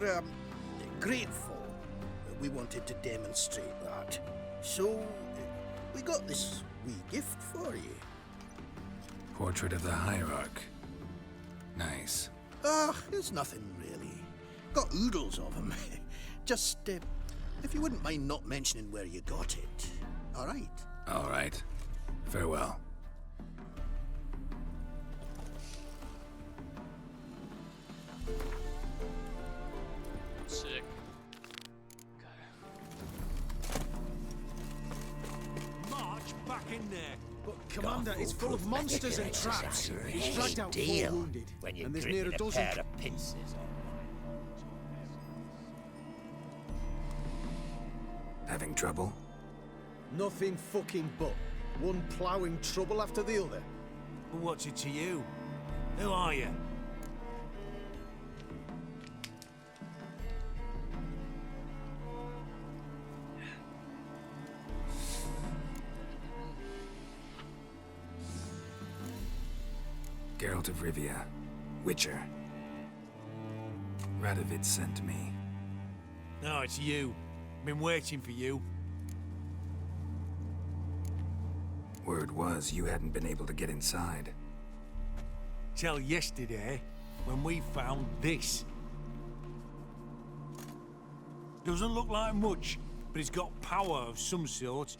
we're grateful. We wanted to demonstrate that. So, we got this wee gift for you. Portrait of the Hierarch. Nice. It's nothing really. Got oodles of them. Just, if you wouldn't mind not mentioning where you got it. All right? All right. Farewell. Sick. March back in there. But, Commander, it's full of monsters and traps. He's dragged out 4 wounded, and there's near a dozen. Pair of pincers on. Having trouble? Nothing fucking but. One ploughing trouble after the other. But what's it to you? Who are you? Geralt of Rivia. Witcher. Radovid sent me. No, it's you. Been waiting for you. Word was you hadn't been able to get inside. Till yesterday, when we found this. Doesn't look like much, but it's got power of some sort.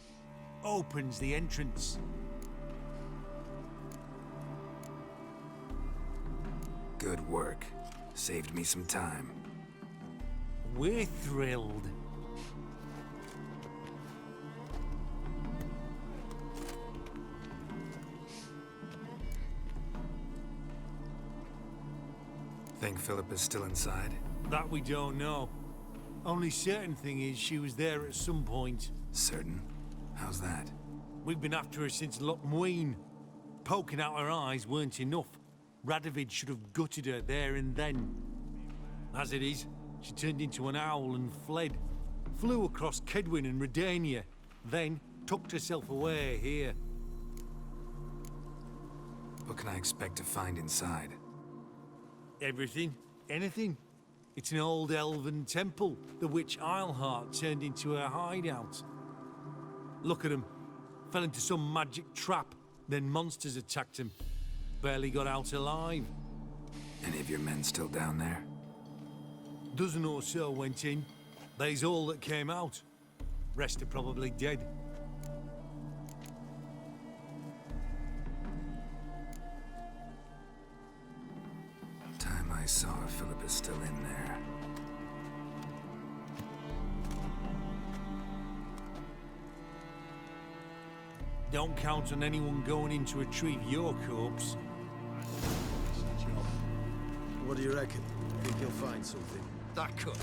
Opens the entrance. Good work. Saved me some time. We're thrilled. Think Philip is still inside? That we don't know. Only certain thing is she was there at some point. Certain? How's that? We've been after her since Lochmuin. Poking out her eyes weren't enough. Radovid should have gutted her there and then. As it is, she turned into an owl and fled. Flew across Kedwin and Redania, then tucked herself away here. What can I expect to find inside? Everything, anything. It's an old elven temple, the witch Eilhart turned into her hideout. Look at him. Fell into some magic trap, then monsters attacked him. Barely got out alive. Any of your men still down there? Dozen or so went in. They's all that came out. Rest are probably dead. Time I saw if Philip is still in there. Don't count on anyone going in to retrieve your corpse. What do you reckon? Think you'll find something? That could.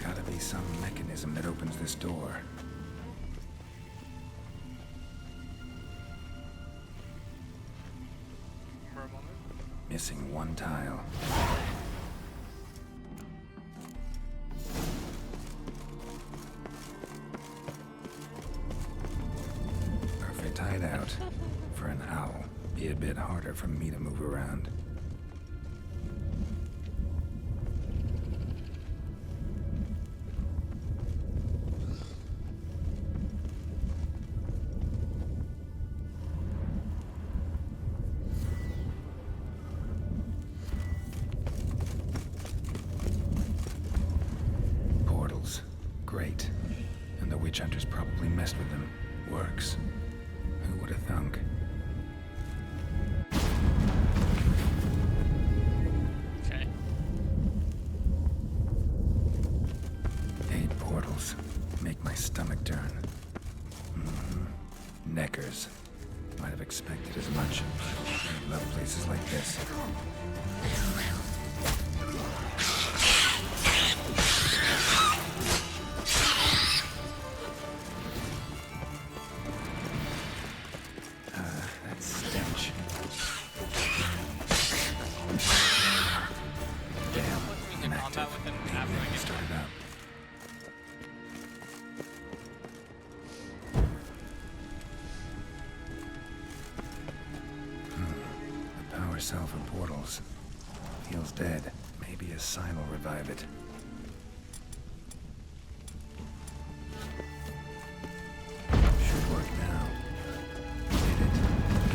Gotta be some mechanism that opens this door. For a moment. Missing one tile. Perfect hideout. For an owl. Be a bit harder for me to move around. Portals. Great. And the witch hunters probably messed with them. Works. Who would have thunk? Okay. 8 portals. Make my stomach turn. Neckers. Might have expected as much. I love places like this. That stench. Damn. Once we hit Inactive. combat with him Maybe after I I can get start it up. A Poor cell for portals. Feels dead. Maybe a sign will revive it. Should work now. Did it.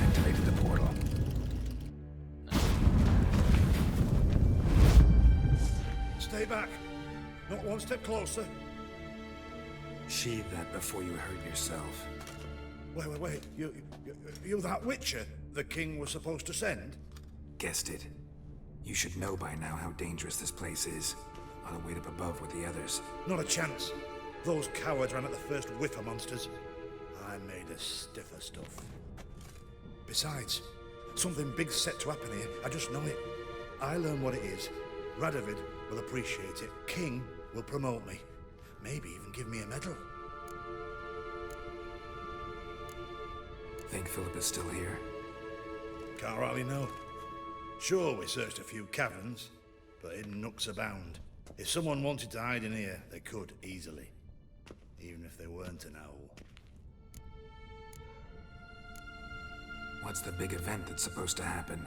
Activated the portal. Stay back. Not one step closer. Sheathe that before you hurt yourself. Wait. You that Witcher the king was supposed to send? Guessed it. You should know by now how dangerous this place is. Ought to wait up above with the others. Not a chance. Those cowards ran at the first whiff of monsters. I made a stiffer stuff. Besides, something big's set to happen here. I just know it. I learn what it is. Radovid will appreciate it. King will promote me. Maybe even give me a medal. Think Philip is still here? Can't rightly know. Sure, we searched a few caverns, but hidden nooks abound. If someone wanted to hide in here, they could easily. Even if they weren't an owl. What's the big event that's supposed to happen?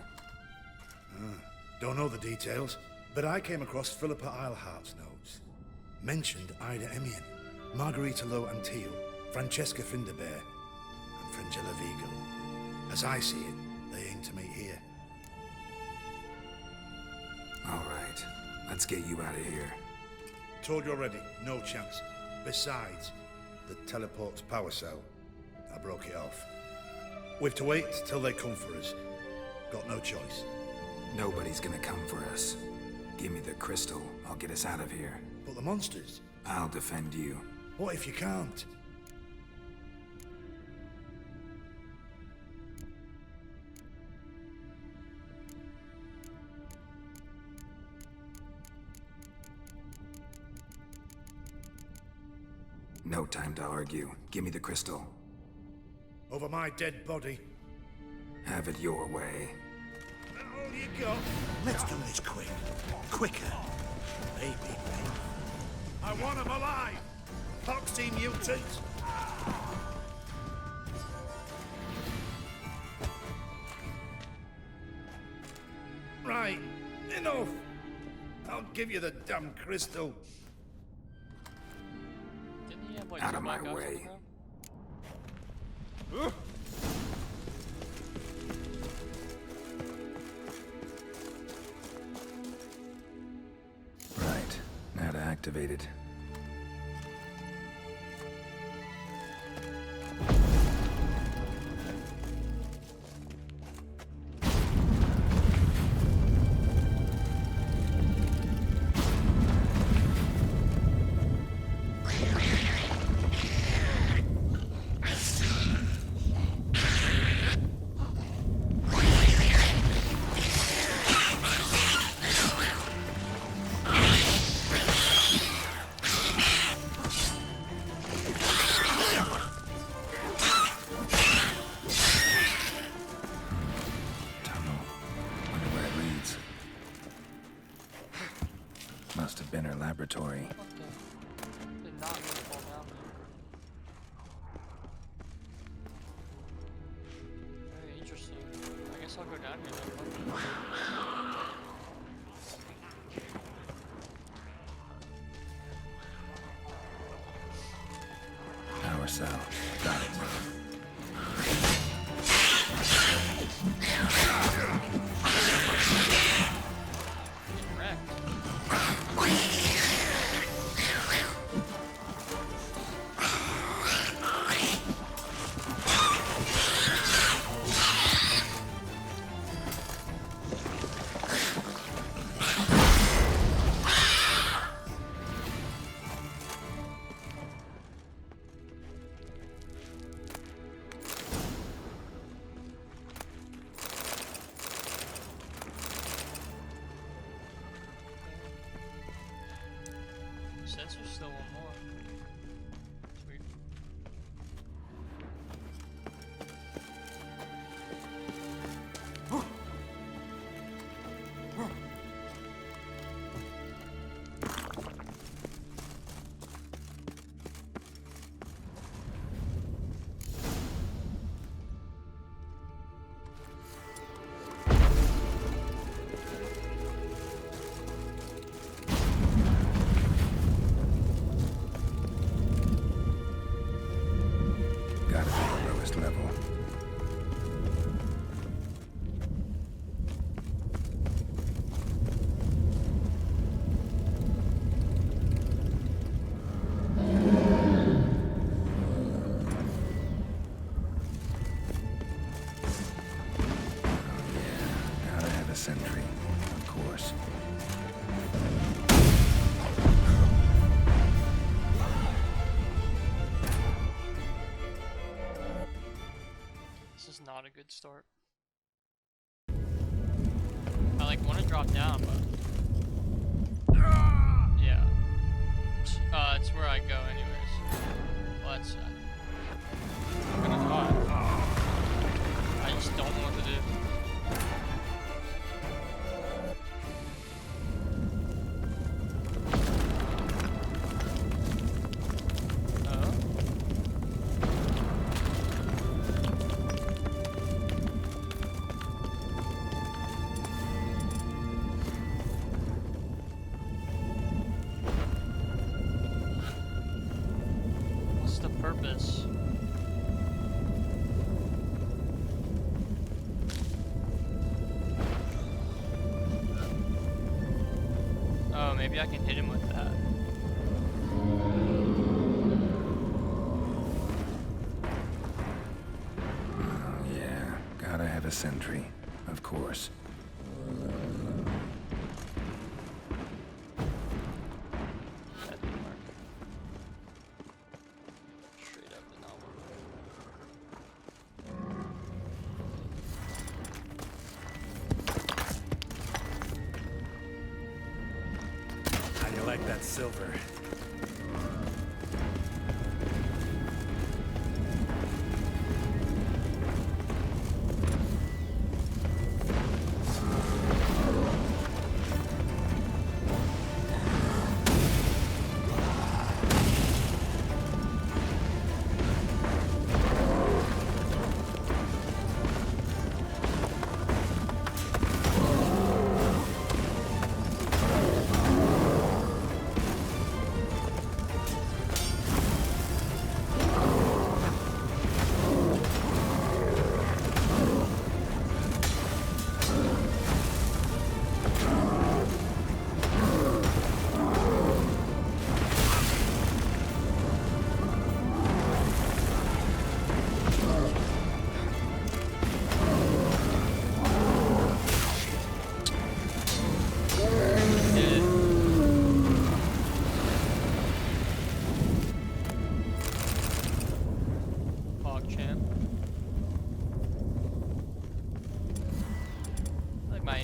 Don't know the details, but I came across Philippa Eilhart's notes. Mentioned Ida Emian, Margarita Lo Antio, Francesca Finderbear, and Frangella Vigo. As I see it, they aim to meet here. All right, let's get you out of here. Told you already, no chance. Besides, the teleport's power cell. I broke it off. We've to wait till they come for us. Got no choice. Nobody's gonna come for us. Give me the crystal, I'll get us out of here. But the monsters? I'll defend you. What if you can't? No time to argue. Give me the crystal. Over my dead body. Have it your way. All you got? Let's do this quick. Quicker. Maybe. I want him alive! Foxy mutant! Right, enough! I'll give you the damn crystal. Didn't he have like Out two of my black eyes way. on the ground? Right, now to activate it. Must have been her laboratory. What the? Did not mean to fall down there. Very interesting. I guess I'll go down here then. Power cell. Got it. Getting wrecked. Sensor's still one more. Sweet. sentry, of course. This is not a good start. I like want to drop down, but yeah. It's where I go anyways. Well, that's sad. I'm gonna die. I just don't know what to do. What's the purpose? Oh, maybe I can hit him with that. Oh, yeah. Gotta have a sentry, of course. That didn't work. Straight up did not work. How do you like that silver? My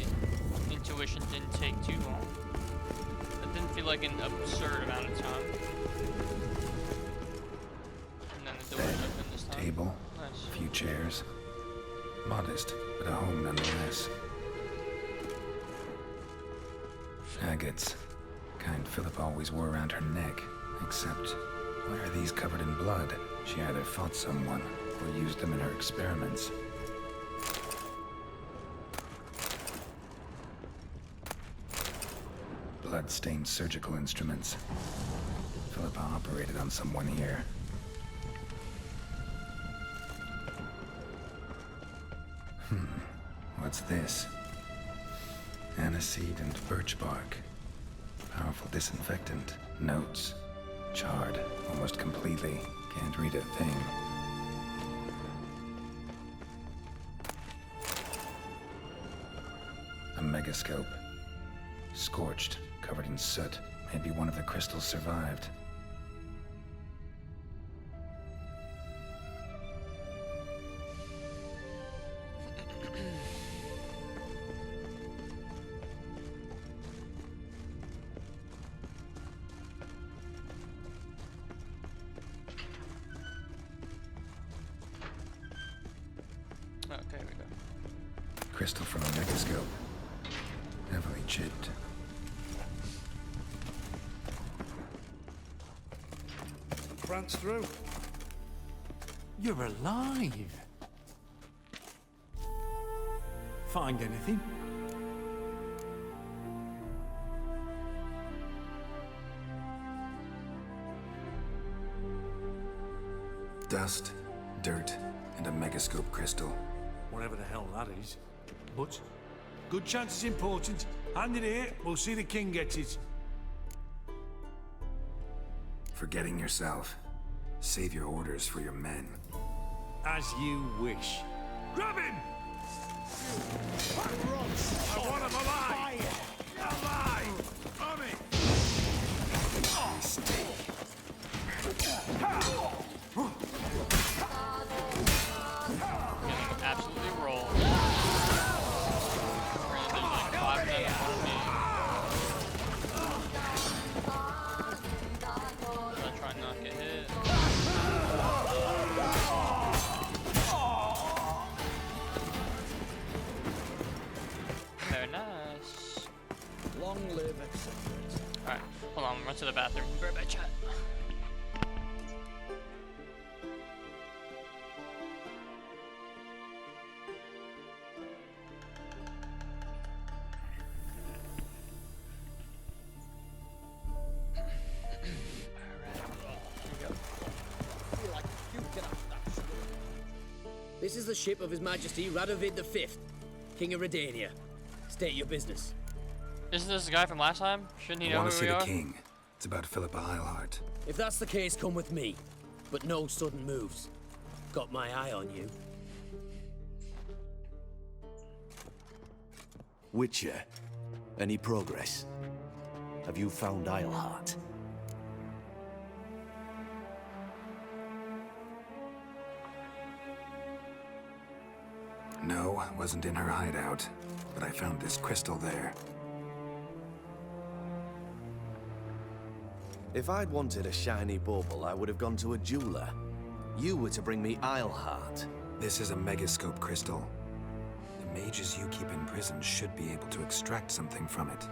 intuition didn't take too long. That didn't feel like an absurd amount of time. And then the door opened this time. Table, Nice. a few chairs. Modest, but a home nonetheless. Agates. Kind Philip always wore around her neck. Except, why are these covered in blood? She either fought someone, or used them in her experiments. Blood-stained surgical instruments. Philippa operated on someone here. What's this? Aniseed and birch bark. Powerful disinfectant. Notes. Charred almost completely. Can't read a thing. A megascope. Scorched, covered in soot. Maybe one of the crystals survived. Okay, we go. Crystal from a megascope. Heavily chipped. Prance through. You're alive. Find anything? Dust, dirt, and a megascope crystal. Whatever the hell that is. But, good chance it's important. Hand it here, we'll see the king gets it. Forgetting yourself. Save your orders for your men. As you wish. Grab him! I want Alright, hold on, I'm run to the bathroom. Be right back, chat. This is the ship of His Majesty Radovid V, King of Redania. State your business. Isn't this the guy from last time? Shouldn't he I know want to who see we the are? king. It's about Philippa Eilhart. If that's the case, come with me. But no sudden moves. Got my eye on you. Witcher, any progress? Have you found Eilhart? No, wasn't in her hideout. But I found this crystal there. If I'd wanted a shiny bauble, I would have gone to a jeweler. You were to bring me Eilhart. This is a megascope crystal. The mages you keep in prison should be able to extract something from it.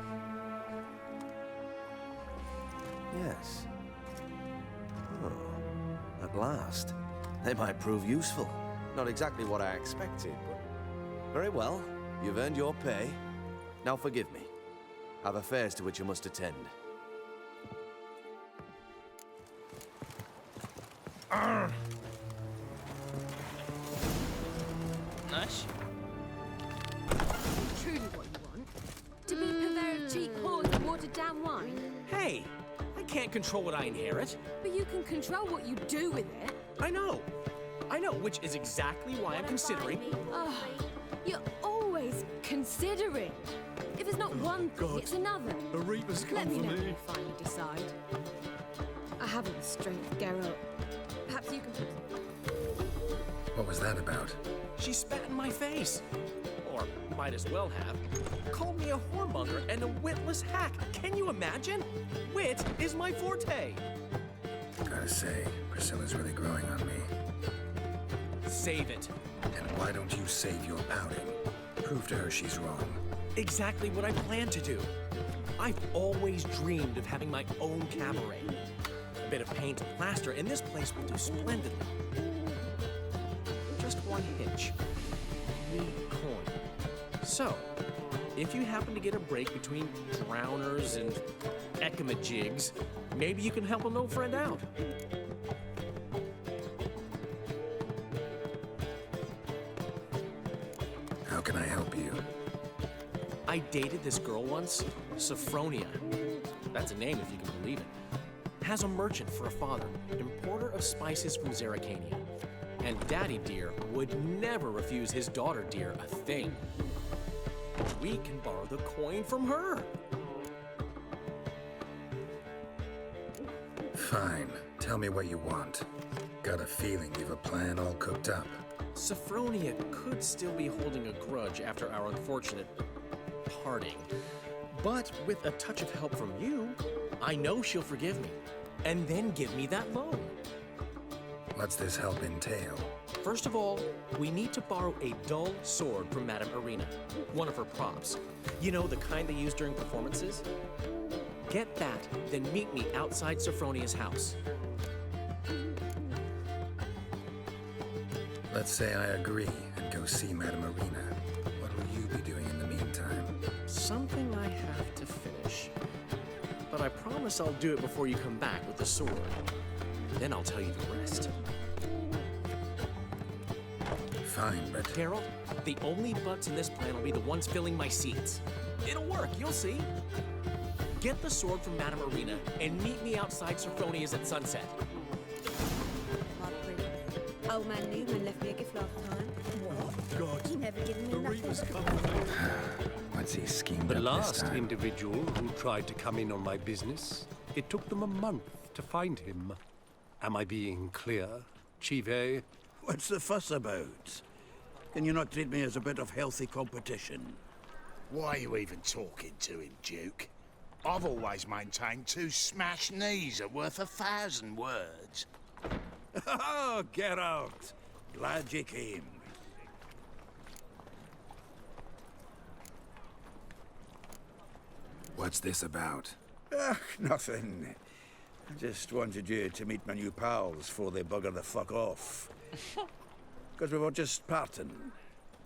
Yes. Oh, at last. They might prove useful. Not exactly what I expected, but... Very well. You've earned your pay. Now forgive me. I've affairs to which I must attend. Nice. Truly what you want? To be purveyor of cheap whores and watered down wine? Hey, I can't control what I inherit. But you can control what you do with it. I know, which is exactly why I'm considering... Oh, you're always considering. If it's not one thing, it's another. The Reaper's come Let me for know when me. you finally decide. I haven't the strength to Geralt. Perhaps you can... What was that about? She spat in my face. Or might as well have. Called me a whoremonger and a witless hack. Can you imagine? Wit is my forte. Gotta say, Priscilla's really growing on me. Save it. And why don't you save your pouting? Prove to her she's wrong. Exactly what I plan to do. I've always dreamed of having my own cabaret. A bit of paint and plaster, and this place will do splendidly. Just one hitch. Need coin. So, if you happen to get a break between drowners and ekamajigs, maybe you can help an old friend out. How can I help you? I dated this girl once, Sophronia. That's a name if you can believe it. Has a merchant for a father, importer of spices from Zerrikania. And Daddy Dear would never refuse his daughter Dear a thing. We can borrow the coin from her. Fine. Tell me what you want. Got a feeling you've a plan all cooked up. Sophronia could still be holding a grudge after our unfortunate parting. But with a touch of help from you, I know she'll forgive me. And then give me that loan. What's this help entail? First of all, we need to borrow a dull sword from Madame Irina, one of her props. You know, the kind they use during performances? Get that, then meet me outside Sophronia's house. Let's say I agree and go see Madame Irina. What will you be doing in the meantime? Something I have to finish. But I promise I'll do it before you come back with the sword. Then I'll tell you the rest. Fine, but... Carol, the only butts in this plan will be the ones filling my seats. It'll work, you'll see. Get the sword from Madame Irina and meet me outside Sophronia's at sunset. Old man Newman left me a gift last time. What? God. He never given me The nothing. Reaper's come for me. What's he schemed The up last this time? individual who tried to come in on my business, it took them a month to find him. Am I being clear, Chive? What's the fuss about? Can you not treat me as a bit of healthy competition? Why are you even talking to him, Duke? I've always maintained 2 smashed knees are worth 1,000 words. Oh, get out! Glad you came. What's this about? Nothing. I just wanted you to meet my new pals before they bugger the fuck off. Because we were just parting,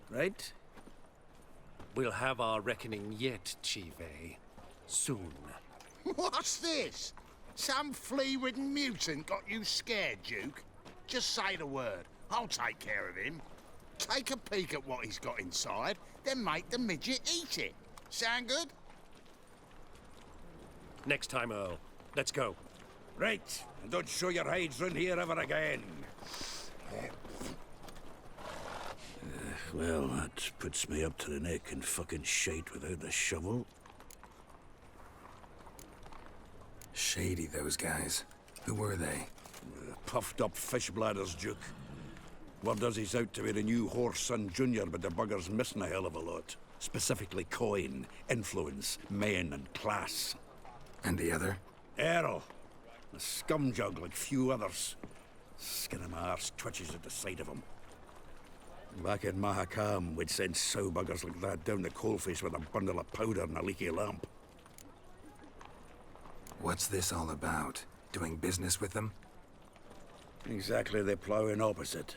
right? We'll have our reckoning yet, Chief A. Soon. What's this? Some flea-ridden mutant got you scared, Duke? Just say the word. I'll take care of him. Take a peek at what he's got inside, then make the midget eat it. Sound good? Next time, Earl. Let's go. Right, and don't show your hides round here ever again. Well, that puts me up to the neck in fucking shite without the shovel. Shady, those guys. Who were they? Puffed up fish bladders, Duke. Word does he's out to be the new Horse-son Junior, but the bugger's missing a hell of a lot. Specifically coin, influence, men, and class. And the other? Errol. A scumjug like few others. Skin of my arse twitches at the sight of him. Back in Mahakam, we'd send sow buggers like that down the coalface with a bundle of powder and a leaky lamp. What's this all about? Doing business with them? Exactly the ploughing opposite.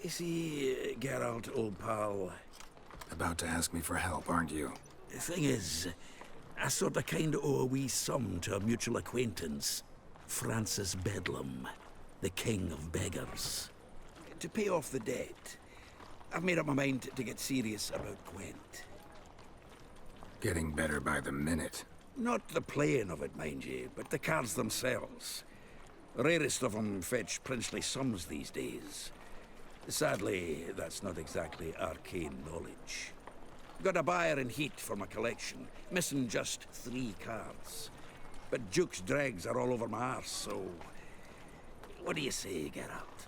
You see, Geralt, old pal... About to ask me for help, aren't you? The thing is, I sort of kinda owe a wee sum to a mutual acquaintance. Francis Bedlam, the king of beggars. To pay off the debt, I've made up my mind to get serious about Gwent. Getting better by the minute. Not the playing of it, mind you, but the cards themselves. The rarest of them fetch princely sums these days. Sadly, that's not exactly arcane knowledge. Got a buyer in heat for my collection, missing just 3 cards. But Duke's dregs are all over my arse, so... What do you say, Geralt?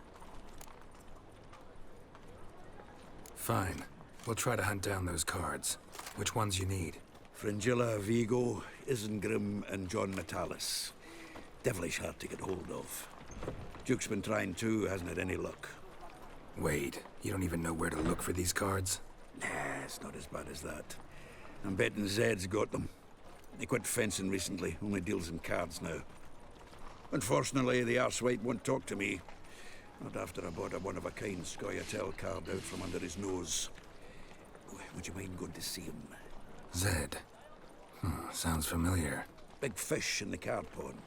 Fine. We'll try to hunt down those cards. Which ones you need? Fringilla, Vigo, Isengrim, and John Natalis. Devilish hard to get hold of. Duke's been trying too, hasn't had any luck. Wait, you don't even know where to look for these cards? Nah, it's not as bad as that. I'm betting Zed's got them. He quit fencing recently, only deals in cards now. Unfortunately, the arsewipe won't talk to me. Not after I bought a one-of-a-kind Scoia'tael card out from under his nose. Would you mind going to see him? Zed. Sounds familiar. Big fish in the card pond.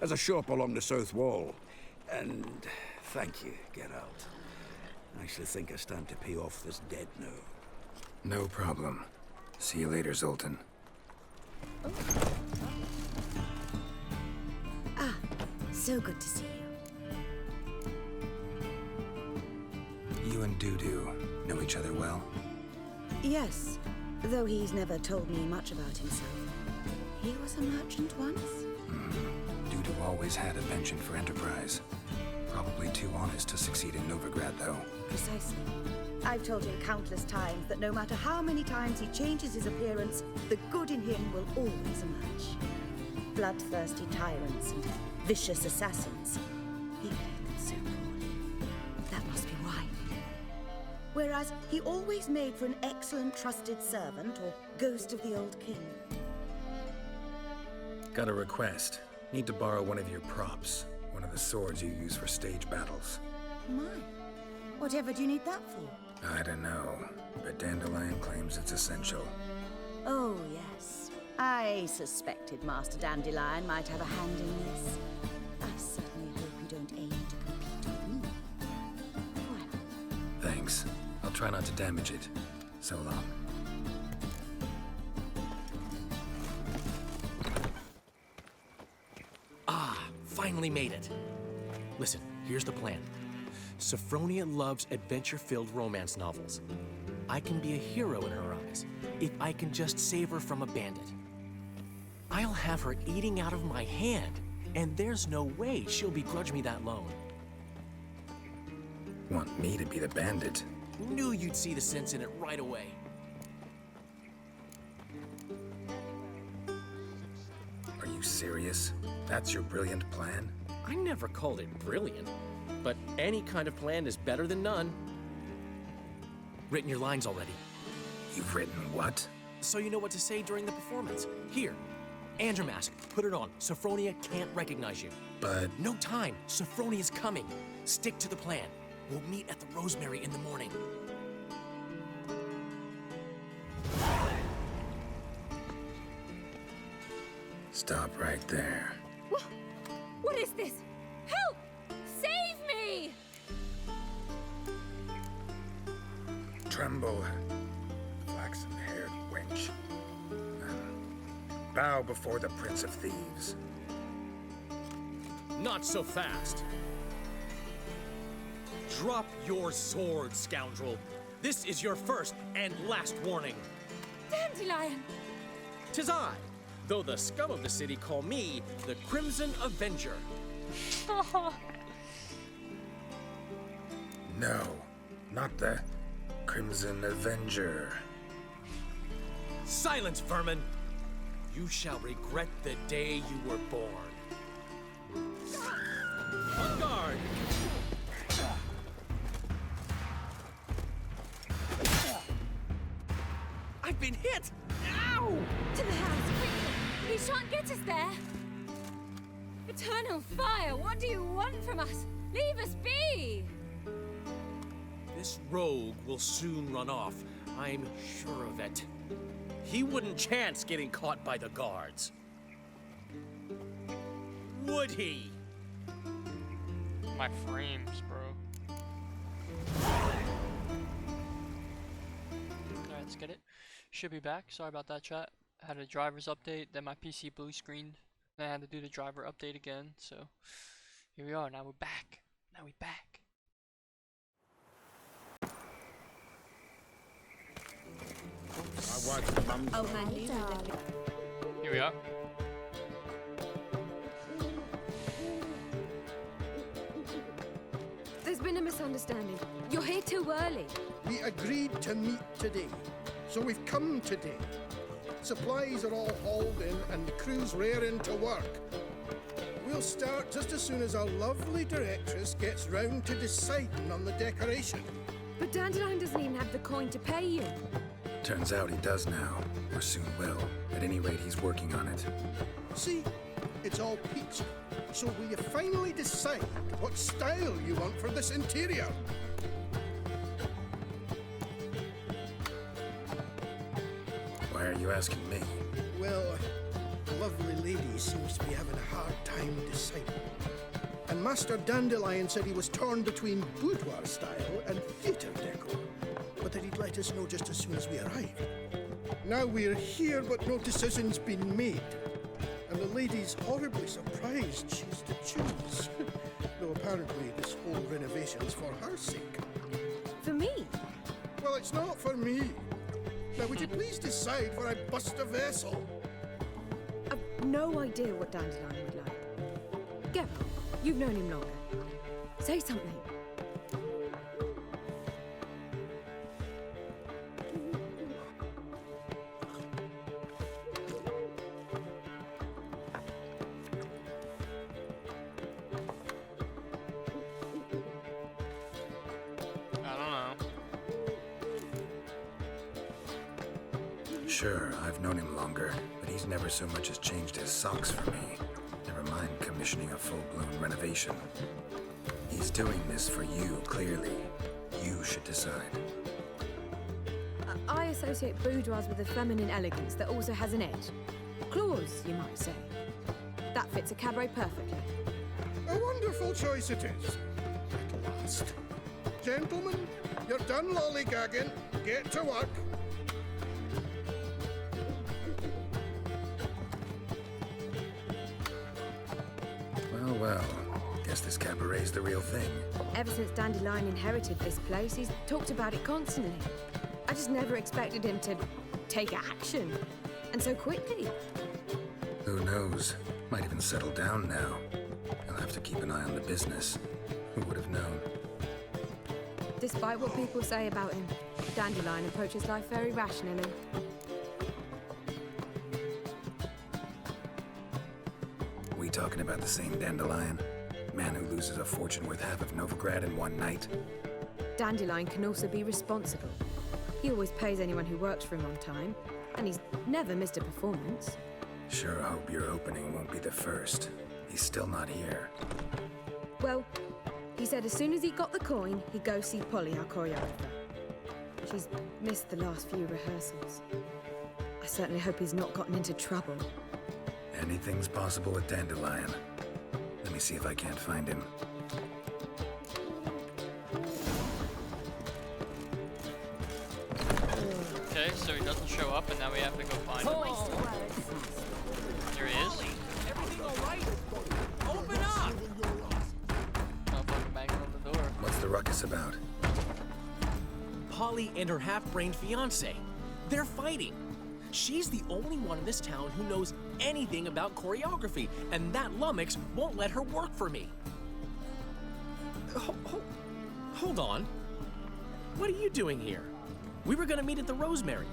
Has a shop along the south wall. And thank you, Geralt. I actually think I stand to pay off this debt now. No problem. See you later, Zoltan. Ah, so good to see you. You and Dudu know each other well? Yes, though he's never told me much about himself. He was a merchant once? Dudu always had a penchant for enterprise. Probably too honest to succeed in Novigrad, though. Precisely. I've told him countless times that no matter how many times he changes his appearance, the good in him will always emerge. Bloodthirsty tyrants and vicious assassins. He played them so poorly. That must be why. Whereas he always made for an excellent trusted servant or ghost of the old king. Got a request. Need to borrow one of your props. One of the swords you use for stage battles. My. Whatever do you need that for? I don't know, but Dandelion claims it's essential. Oh, yes. I suspected Master Dandelion might have a hand in this. I certainly hope you don't aim to compete with me. Well. Thanks. I'll try not to damage it. So long. Finally made it. Listen, here's the plan. Sophronia loves adventure-filled romance novels. I can be a hero in her eyes if I can just save her from a bandit. I'll have her eating out of my hand, and there's no way she'll begrudge me that loan. Want me to be the bandit? Knew you'd see the sense in it right away. Are you serious? That's your brilliant plan? I never called it brilliant, but any kind of plan is better than none. Written your lines already. You've written what? so you know what to say during the performance. Here, and your mask. Put it on. Sophronia can't recognize you. But... No time. Sophronia's coming. Stick to the plan. We'll meet at the Rosemary in the morning. Stop right there. What is this? Help! Save me! Tremble, flaxen-haired wench. Bow before the Prince of Thieves. Not so fast. Drop your sword, scoundrel. This is your first and last warning. Dandelion! 'Tis I, though the scum of the city call me the Crimson Avenger. No, not the Crimson Avenger. Silence, vermin! You shall regret the day you were born. On guard! I've been hit! Ow! To the house, quickly! He shan't get us there! Eternal fire, what do you want from us? Leave us be! This rogue will soon run off. I'm sure of it. He wouldn't chance getting caught by the guards. Would he? My frames, bro. Alright, let's get it. Should be back. Sorry about that, chat. I had a driver's update, then my PC blue screened. Then I had to do the driver update again, so here we are. Now we're back. Now we're back. Oh, man, leave him. Here we are. There's been a misunderstanding. You're here too early. We agreed to meet today, so we've come today. Supplies are all hauled in and the crew's raring to work. We'll start just as soon as our lovely directress gets round to deciding on the decoration. But Dandelion doesn't even have the coin to pay you. Turns out he does now, or soon will. At any rate, he's working on it. See, it's all peach. So will you finally decide what style you want for this interior? Why are you asking me? Well, the lovely lady seems to be having a hard time deciding. And Master Dandelion said he was torn between boudoir style and theatre decor, but that he'd let us know just as soon as we arrived. Now we're here, but no decision's been made. And the lady's horribly surprised she's to choose. Though apparently this whole renovation's for her sake. For me? Well, it's not for me. Now, would you please decide where I bust a vessel? I've no idea what Dandelion would like. Get up. You've known him longer. Say something. Sure, I've known him longer, but he's never so much as changed his socks for me. Never mind commissioning a full-blown renovation. He's doing this for you, clearly. You should decide. I associate boudoirs with a feminine elegance that also has an edge. Claws, you might say. That fits a cabaret perfectly. A wonderful choice it is. At last. Gentlemen, you're done lollygagging. Get to work. Well, guess this cabaret's the real thing. Ever since Dandelion inherited this place, he's talked about it constantly. I just never expected him to take action. And so quickly. Who knows? Might even settle down now. He'll have to keep an eye on the business. Who would have known? Despite what people say about him, Dandelion approaches life very rationally. We talking about the same Dandelion? Man who loses a fortune worth half of Novigrad in one night? Dandelion can also be responsible. He always pays anyone who works for him on time, And he's never missed a performance. Sure hope your opening won't be the first. He's still not here. Well, he said as soon as he got the coin, he'd go see Polly, our choreographer. She's missed the last few rehearsals. I certainly hope he's not gotten into trouble. Anything's possible with Dandelion. Let me see if I can't find him. Okay, so he doesn't show up, and now we have to go find him. There he is. Everything all right? Open up! Oh, fucking banging on the door. What's the ruckus about? Polly and her half-brained fiancé. They're fighting. She's the only one in this town who knows anything about choreography, and that lummox won't let her work for me. Hold on. What are you doing here? We were gonna meet at the Rosemary.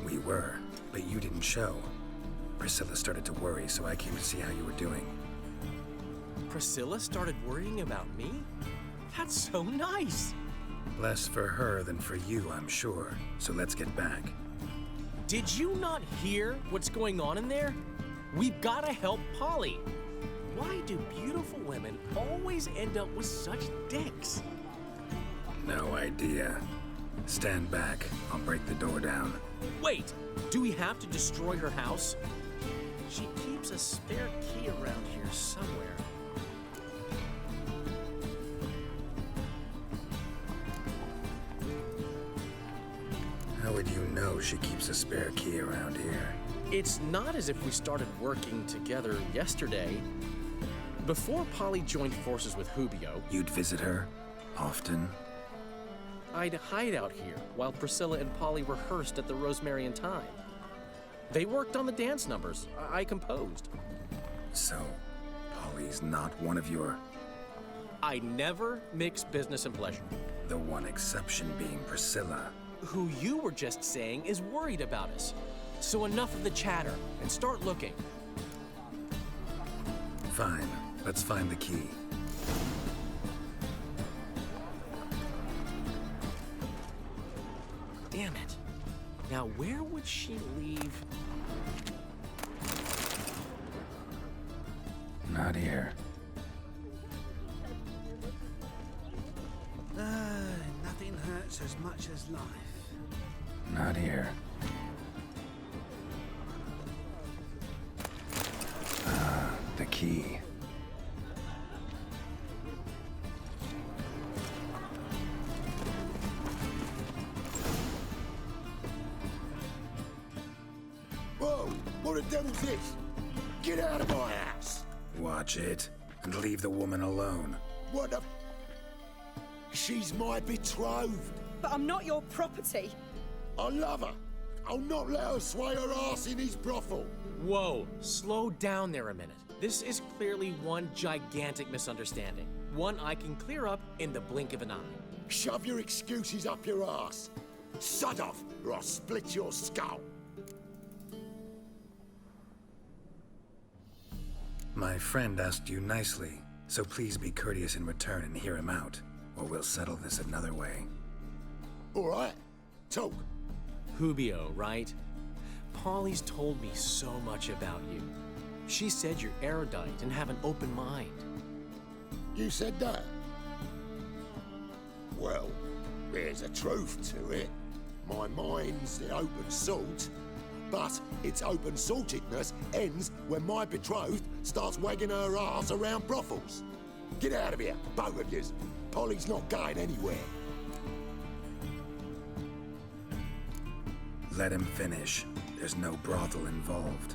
We were, but you didn't show. Priscilla started to worry, so I came to see how you were doing. Priscilla started worrying about me? That's so nice. Less for her than for you, I'm sure. So let's get back. Did you not hear what's going on in there? We've gotta help Polly. Why do beautiful women always end up with such dicks? No idea. Stand back. I'll break the door down. Wait, do we have to destroy her house? She keeps a spare key around here somewhere. How would you know she keeps a spare key around here? It's not as if we started working together yesterday. Before Polly joined forces with Hubio, You'd visit her? Often? I'd hide out here while Priscilla and Polly rehearsed at the Rosemary and Thyme. They worked on the dance numbers I composed. So, Polly's not one of your... I never mix business and pleasure. The one exception being Priscilla. Who you were just saying is worried about us. So enough of the chatter and start looking. Fine. Let's find the key. Damn it. Now where would she leave? Not here. Nothing hurts as much as life. Not here. The key. Whoa! What the devil's this? Get out of my house! Watch it, and leave the woman alone. What the... She's my betrothed. But I'm not your property. I love her. I'll not let her sway her ass in his brothel. Whoa, slow down there a minute. This is clearly one gigantic misunderstanding. One I can clear up in the blink of an eye. Shove your excuses up your ass. Shut off, or I'll split your skull. My friend asked you nicely, so please be courteous in return and hear him out, or we'll settle this another way. All right, talk. Hubio, right? Polly's told me so much about you. She said you're erudite and have an open mind. You said that? Well, there's a truth to it. My mind's the open salt, but its open saltedness ends when my betrothed starts wagging her ass around brothels. Get out of here, both of yous. Polly's not going anywhere. Let him finish. There's no brothel involved.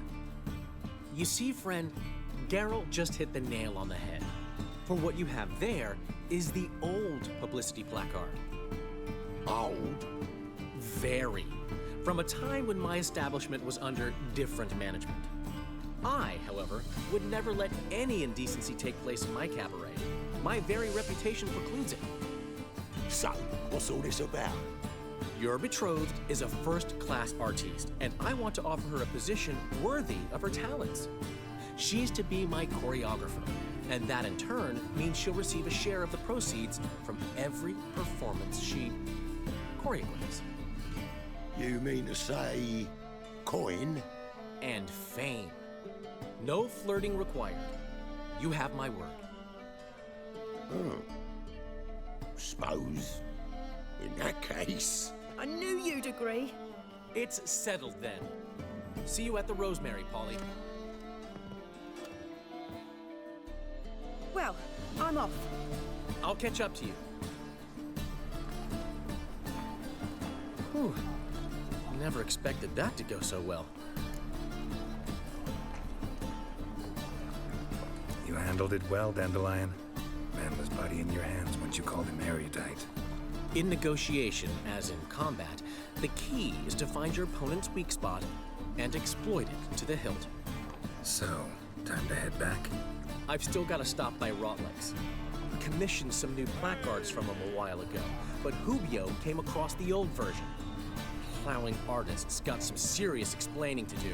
You see, friend, Geralt just hit the nail on the head. For what you have there is the old publicity placard. Old? Very. From a time when my establishment was under different management. I, however, would never let any indecency take place in my cabaret. My very reputation precludes it. So, what's all this about? Your betrothed is a first-class artiste, and I want to offer her a position worthy of her talents. She's to be my choreographer, and that in turn means she'll receive a share of the proceeds from every performance she choreographs. You mean to say coin. And fame. No flirting required. You have my word. Suppose, in that case... I knew you'd agree. It's settled then. See you at the Rosemary, Polly. Well, I'm off. I'll catch up to you. Whew. Never expected that to go so well. You handled it well, Dandelion. Man was body in your hands once you called him erudite. In negotiation, as in combat, the key is to find your opponent's weak spot and exploit it to the hilt. So, time to head back? I've still got to stop by Rotlex. Commissioned some new placards from him a while ago, but Hubio came across the old version. Plowing artists got some serious explaining to do.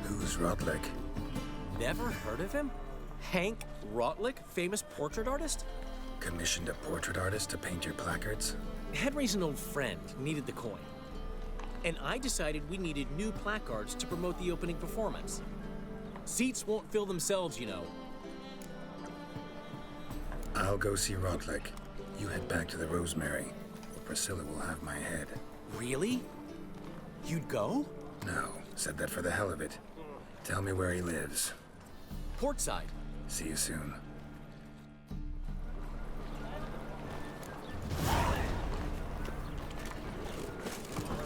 Who's Rotlick? Never heard of him? Hank Rotlick, famous portrait artist? Commissioned a portrait artist to paint your placards? Henry's an old friend, needed the coin. And I decided we needed new placards to promote the opening performance. Seats won't fill themselves, you know. I'll go see Rotlick. You head back to the Rosemary, or Priscilla will have my head. Really? You'd go? No, said that for the hell of it. Tell me where he lives. Portside. See you soon.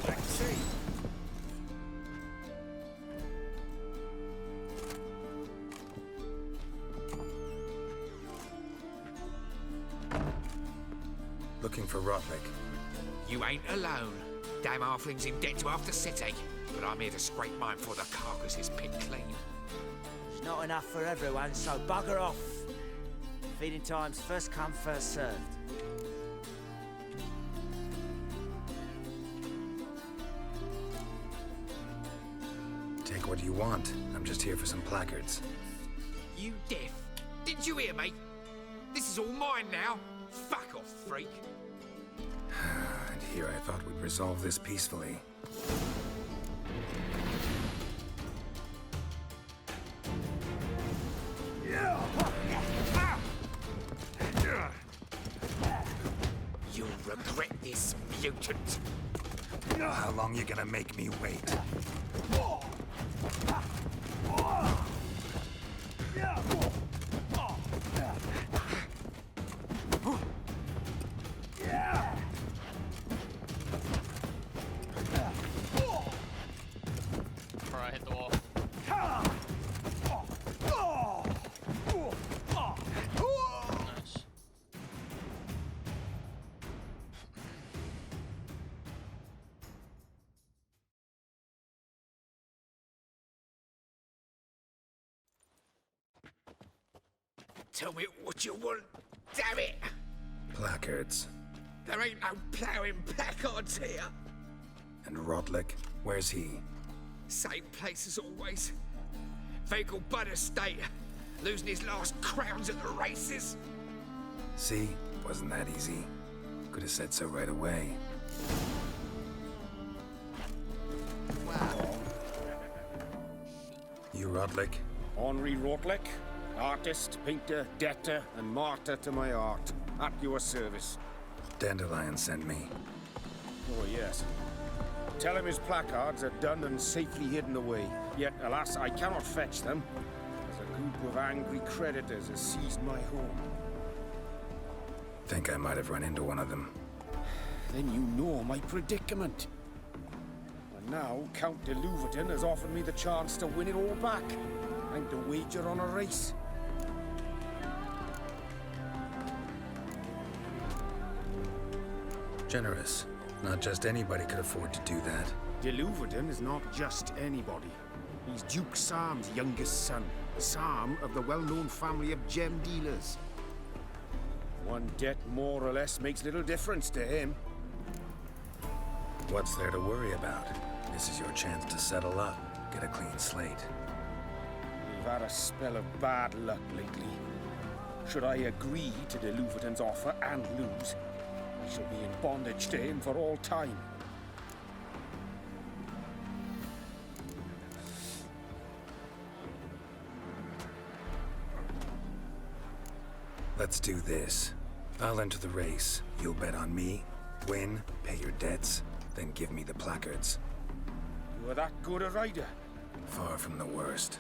Back to sea. Looking for Rotlick. You ain't alone. Damn halfling's in debt to half the city. But I'm here to scrape mine before the carcass is picked clean. There's not enough for everyone, so bugger off. Feeding time's first come, first served. Take what you want. I'm just here for some placards. You deaf? Didn't you hear me? This is all mine now. Fuck off, freak. And here I thought we'd resolve this peacefully. You'll regret this, mutant. How long you gonna make me wait? Before I hit the wall. Nice. Tell me what you want, damn it! Placards. There ain't no ploughing placards here. And Rotlick, where's he? Same place as always. Vehicle Bud Estate. Losing his last crowns at the races. See? Wasn't that easy. Could have said so right away. Wow. You Rotlick? Henri Rotlick, artist, painter, debtor, and martyr to my art. At your service. Dandelion sent me. Oh, yes. Tell him his placards are done and safely hidden away. Yet, alas, I cannot fetch them, as a group of angry creditors has seized my home. Think I might have run into one of them. Then you know my predicament. And now, Count de Louverton has offered me the chance to win it all back. I'm to wager on a race. Generous. Not just anybody could afford to do that. De Louverton is not just anybody. He's Duke Sam's youngest son. Sam of the well-known family of gem dealers. One debt more or less makes little difference to him. What's there to worry about? This is your chance to settle up, get a clean slate. We've had a spell of bad luck lately. Should I agree to de Louverton's offer and lose, I shall be in bondage to him for all time. Let's do this. I'll enter the race. You'll bet on me, win, pay your debts, then give me the placards. You are that good a rider? Far from the worst.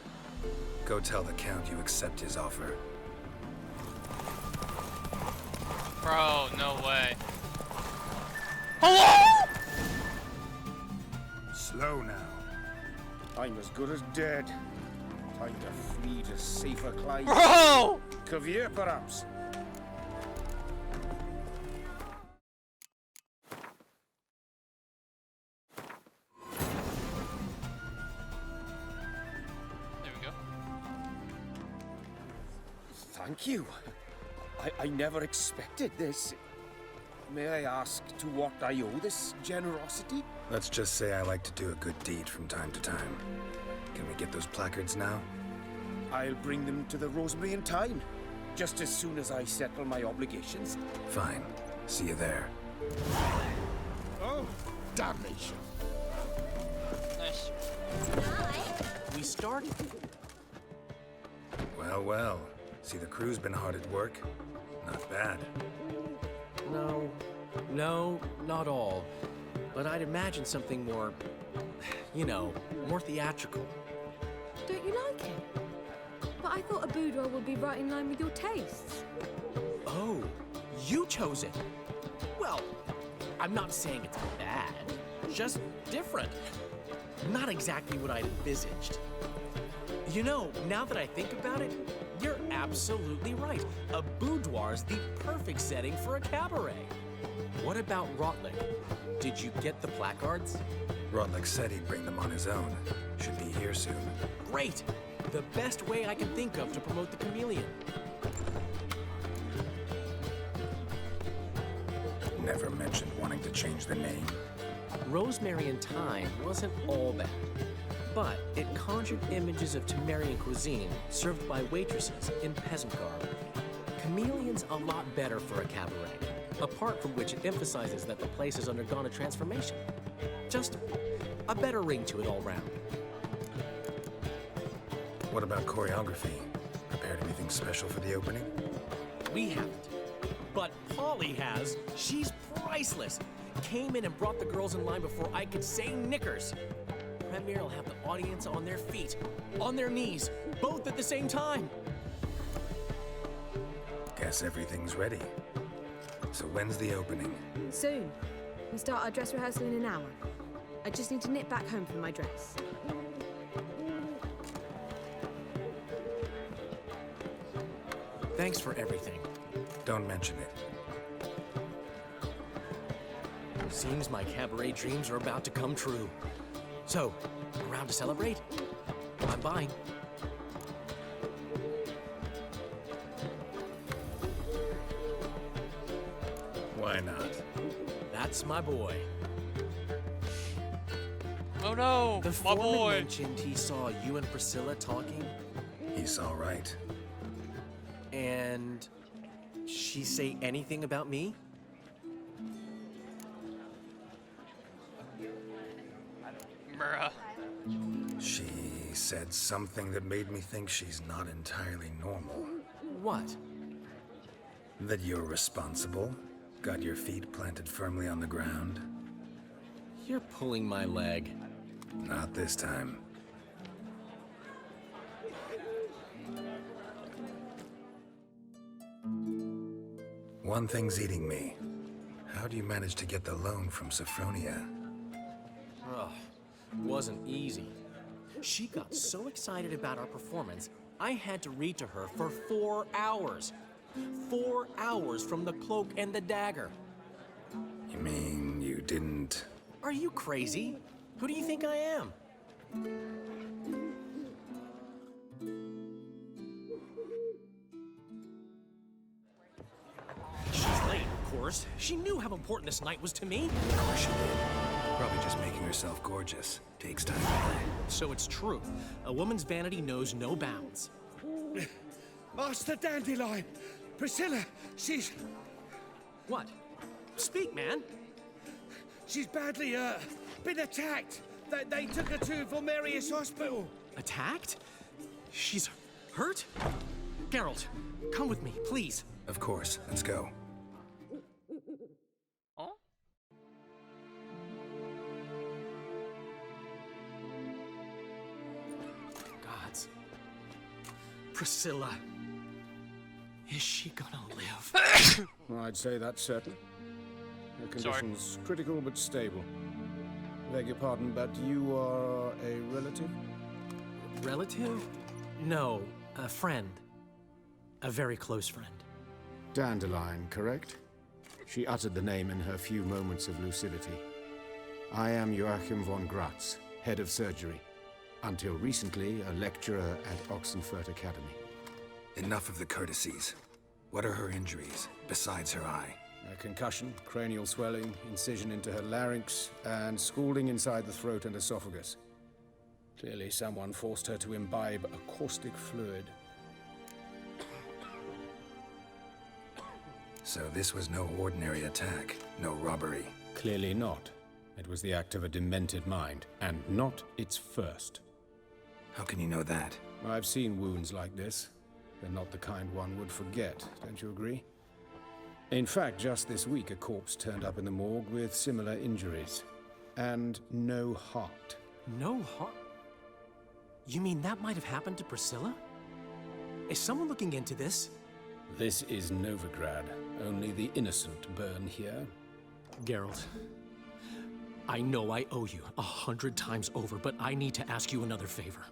Go tell the Count you accept his offer. Bro, no way. Hello? Slow now. I'm as good as dead. Time to flee to safer climes. Bro! Caviar, perhaps? There we go. Thank you. I never expected this. May I ask to what I owe this generosity? Let's just say I like to do a good deed from time to time. Can we get those placards now? I'll bring them to the Rosemary in time, just as soon as I settle my obligations. Fine. See you there. Oh, damnation. Nice. We started. Well, well. See, the crew's been hard at work. Not bad. No, not all. But I'd imagine something more, you know, more theatrical. Don't you like it? But I thought a boudoir would be right in line with your tastes. Oh, you chose it. Well, I'm not saying it's bad, just different. Not exactly what I'd envisaged. You know, now that I think about it, you're absolutely right. A boudoir's the perfect setting for a cabaret. What about Rotlick? Did you get the placards? Rotlick said he'd bring them on his own. Should be here soon. Great! The best way I can think of to promote the chameleon. Never mentioned wanting to change the name. Rosemary in Thyme wasn't all bad, but it conjured images of Temerian cuisine served by waitresses in peasant garb. Chameleon's a lot better for a cabaret, apart from which it emphasizes that the place has undergone a transformation. Just a better ring to it all round. What about choreography? Prepared anything special for the opening? We haven't. But Polly has. She's priceless. Came in and brought the girls in line before I could say knickers. Premier will have the audience on their feet, on their knees, both at the same time. Guess everything's ready. So when's the opening? Soon. We start our dress rehearsal in an hour. I just need to nip back home for my dress. Thanks for everything. Don't mention it. Seems my cabaret dreams are about to come true. So, around to celebrate? I'm buying. Why not? That's my boy. Oh no, the my foreman boy. mentioned he saw you and Priscilla talking. He's all right. And she say anything about me? Bruh. She said something that made me think she's not entirely normal. What? That you're responsible, got your feet planted firmly on the ground. You're pulling my leg. Not this time. One thing's eating me. How do you manage to get the loan from Sophronia? Ugh, wasn't easy. She got so excited about our performance, I had to read to her for 4 hours. 4 hours from the Cloak and the Dagger. You mean you didn't... Are you crazy? Who do you think I am? She's late, of course. She knew how important this night was to me. Of course she did. Probably just making herself gorgeous. Takes time. So it's true. A woman's vanity knows no bounds. Master Dandelion! Priscilla, she's... What? Speak, man. She's badly hurt. Been attacked. They took her to Vulmerius Hospital. Attacked? She's hurt? Geralt, come with me, please. Of course. Let's go. Oh? Gods. Priscilla. Is she gonna live? I'd say that's certain. Her condition's critical but stable. Beg your pardon, but you are a relative? Relative? No, a friend. A very close friend. Dandelion, correct? She uttered the name in her few moments of lucidity. I am Joachim von Gratz, head of surgery. Until recently, a lecturer at Oxenfurt Academy. Enough of the courtesies. What are her injuries, besides her eye? A concussion, cranial swelling, incision into her larynx, and scalding inside the throat and esophagus. Clearly someone forced her to imbibe a caustic fluid. So this was no ordinary attack, no robbery. Clearly not. It was the act of a demented mind, and not its first. How can you know that? I've seen wounds like this. They're not the kind one would forget, don't you agree? In fact, just this week, a corpse turned up in the morgue with similar injuries. And no heart. No heart? You mean that might have happened to Priscilla? Is someone looking into this? This is Novigrad. Only the innocent burn here. Geralt, I know I owe you 100 times over, but I need to ask you another favor.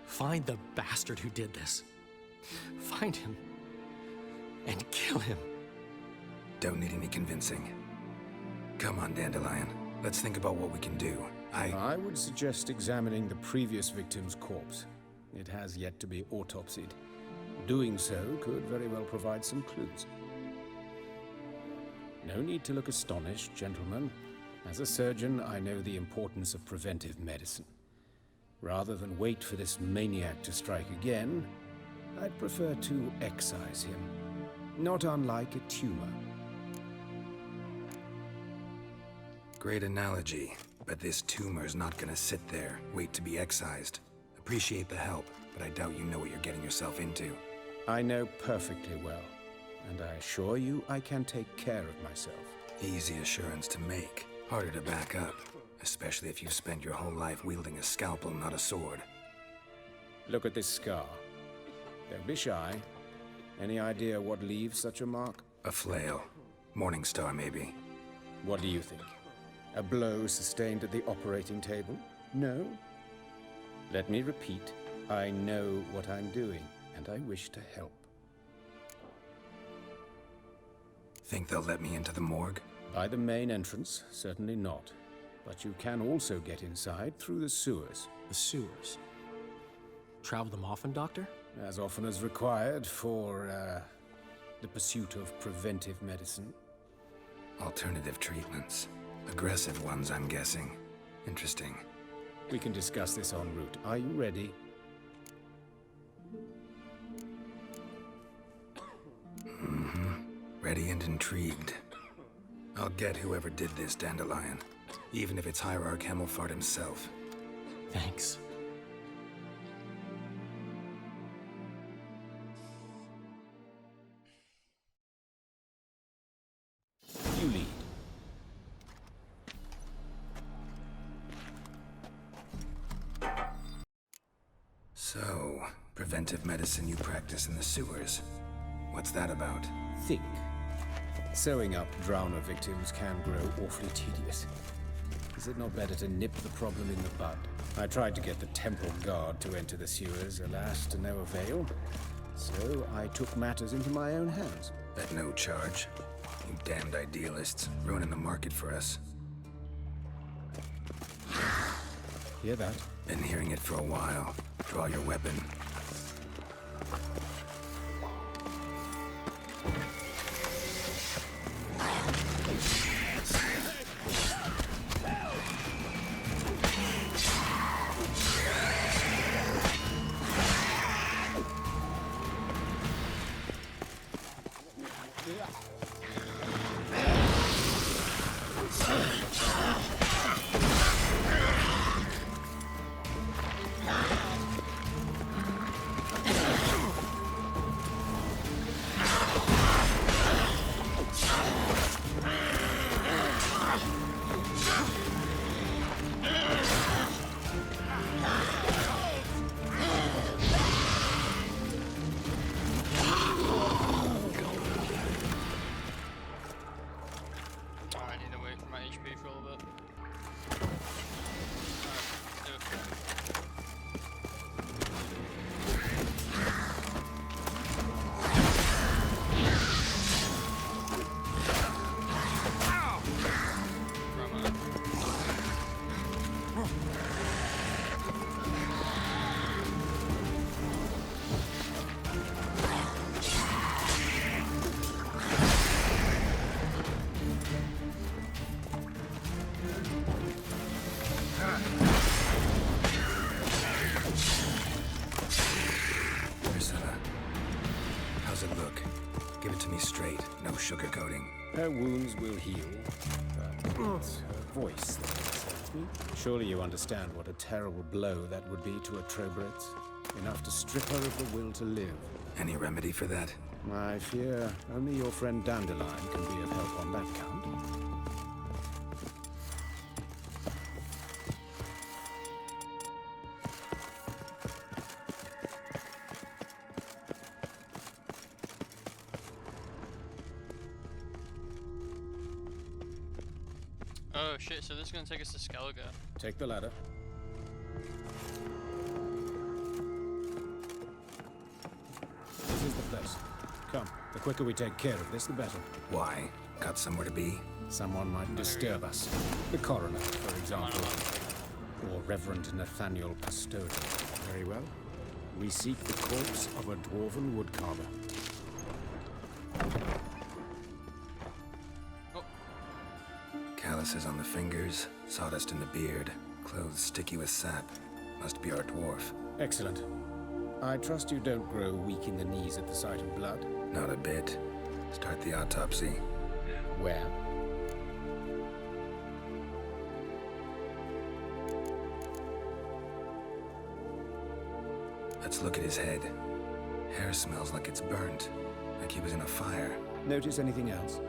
Find the bastard who did this. Find him. And kill him. Don't need any convincing. Come on, Dandelion. Let's think about what we can do. I would suggest examining the previous victim's corpse. It has yet to be autopsied. Doing so could very well provide some clues. No need to look astonished, gentlemen. As a surgeon, I know the importance of preventive medicine. Rather than wait for this maniac to strike again, I'd prefer to excise him. Not unlike a tumor. Great analogy, but this tumor's not gonna sit there, wait to be excised. Appreciate the help, but I doubt you know what you're getting yourself into. I know perfectly well, and I assure you I can take care of myself. Easy assurance to make, harder to back up, especially if you've spent your whole life wielding a scalpel, not a sword. Look at this scar. Don't be shy. Any idea what leaves such a mark? A flail. Morningstar, maybe. What do you think? A blow sustained at the operating table? No? Let me repeat. I know what I'm doing, and I wish to help. Think they'll let me into the morgue? By the main entrance, certainly not. But you can also get inside through the sewers. The sewers? Travel them often, Doctor? As often as required for, the pursuit of preventive medicine. Alternative treatments. Aggressive ones, I'm guessing. Interesting. We can discuss this en route. Are you ready? Mm-hmm. Ready and intrigued. I'll get whoever did this, Dandelion. Even if it's Hierarch Hemmelfart himself. Thanks. You lead. So, preventive medicine you practice in the sewers. What's that about? Think. Sewing up drowner victims can grow awfully tedious. Is it not better to nip the problem in the bud? I tried to get the temple guard to enter the sewers, alas, to no avail. So I took matters into my own hands. At no charge. You damned idealists, ruining the market for us. Hear that? Been hearing it for a while. Draw your weapon. Her wounds will heal, but it's her voice that concerns me. Surely you understand what a terrible blow that would be to a Troberet. Enough to strip her of the will to live. Any remedy for that? I fear only your friend Dandelion can be of help on that count. Oh shit, so this is gonna take us to Skellige. Take the ladder. This is the place. Come, the quicker we take care of this, the better. Why? Got somewhere to be? Someone might disturb us. The coroner, for example. Or Reverend Nathaniel Pastode. Very well. We seek the corpse of a dwarven woodcarver. Calluses on the fingers, sawdust in the beard, clothes sticky with sap. Must be our dwarf. Excellent. I trust you don't grow weak in the knees at the sight of blood. Not a bit. Start the autopsy. Where? Let's look at his head. Hair smells like it's burnt, like he was in a fire. Notice anything else?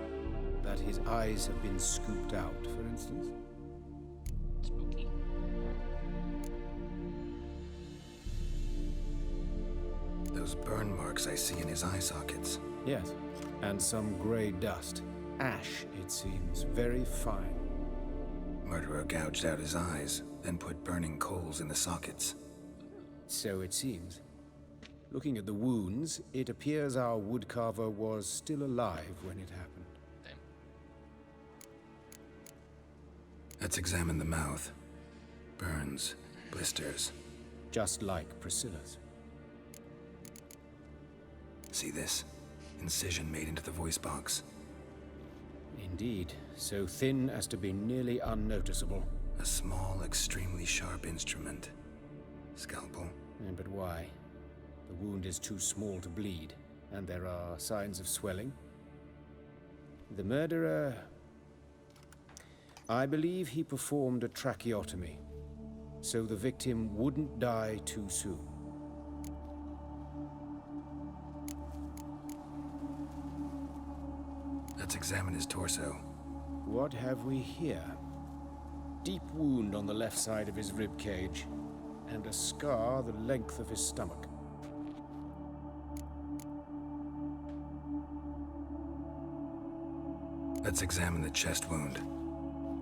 That his eyes have been scooped out, for instance? Spooky. Those burn marks I see in his eye sockets. Yes, and some grey dust. Ash, it seems. Very fine. Murderer gouged out his eyes, then put burning coals in the sockets. So it seems. Looking at the wounds, it appears our woodcarver was still alive when it happened. Let's examine the mouth. Burns, blisters. Just like Priscilla's. See this? Incision made into the voice box. Indeed, so thin as to be nearly unnoticeable. A small, extremely sharp instrument. Scalpel. But why? The wound is too small to bleed, and there are signs of swelling. The murderer... I believe he performed a tracheotomy, so the victim wouldn't die too soon. Let's examine his torso. What have we here? Deep wound on the left side of his rib cage, and a scar the length of his stomach. Let's examine the chest wound.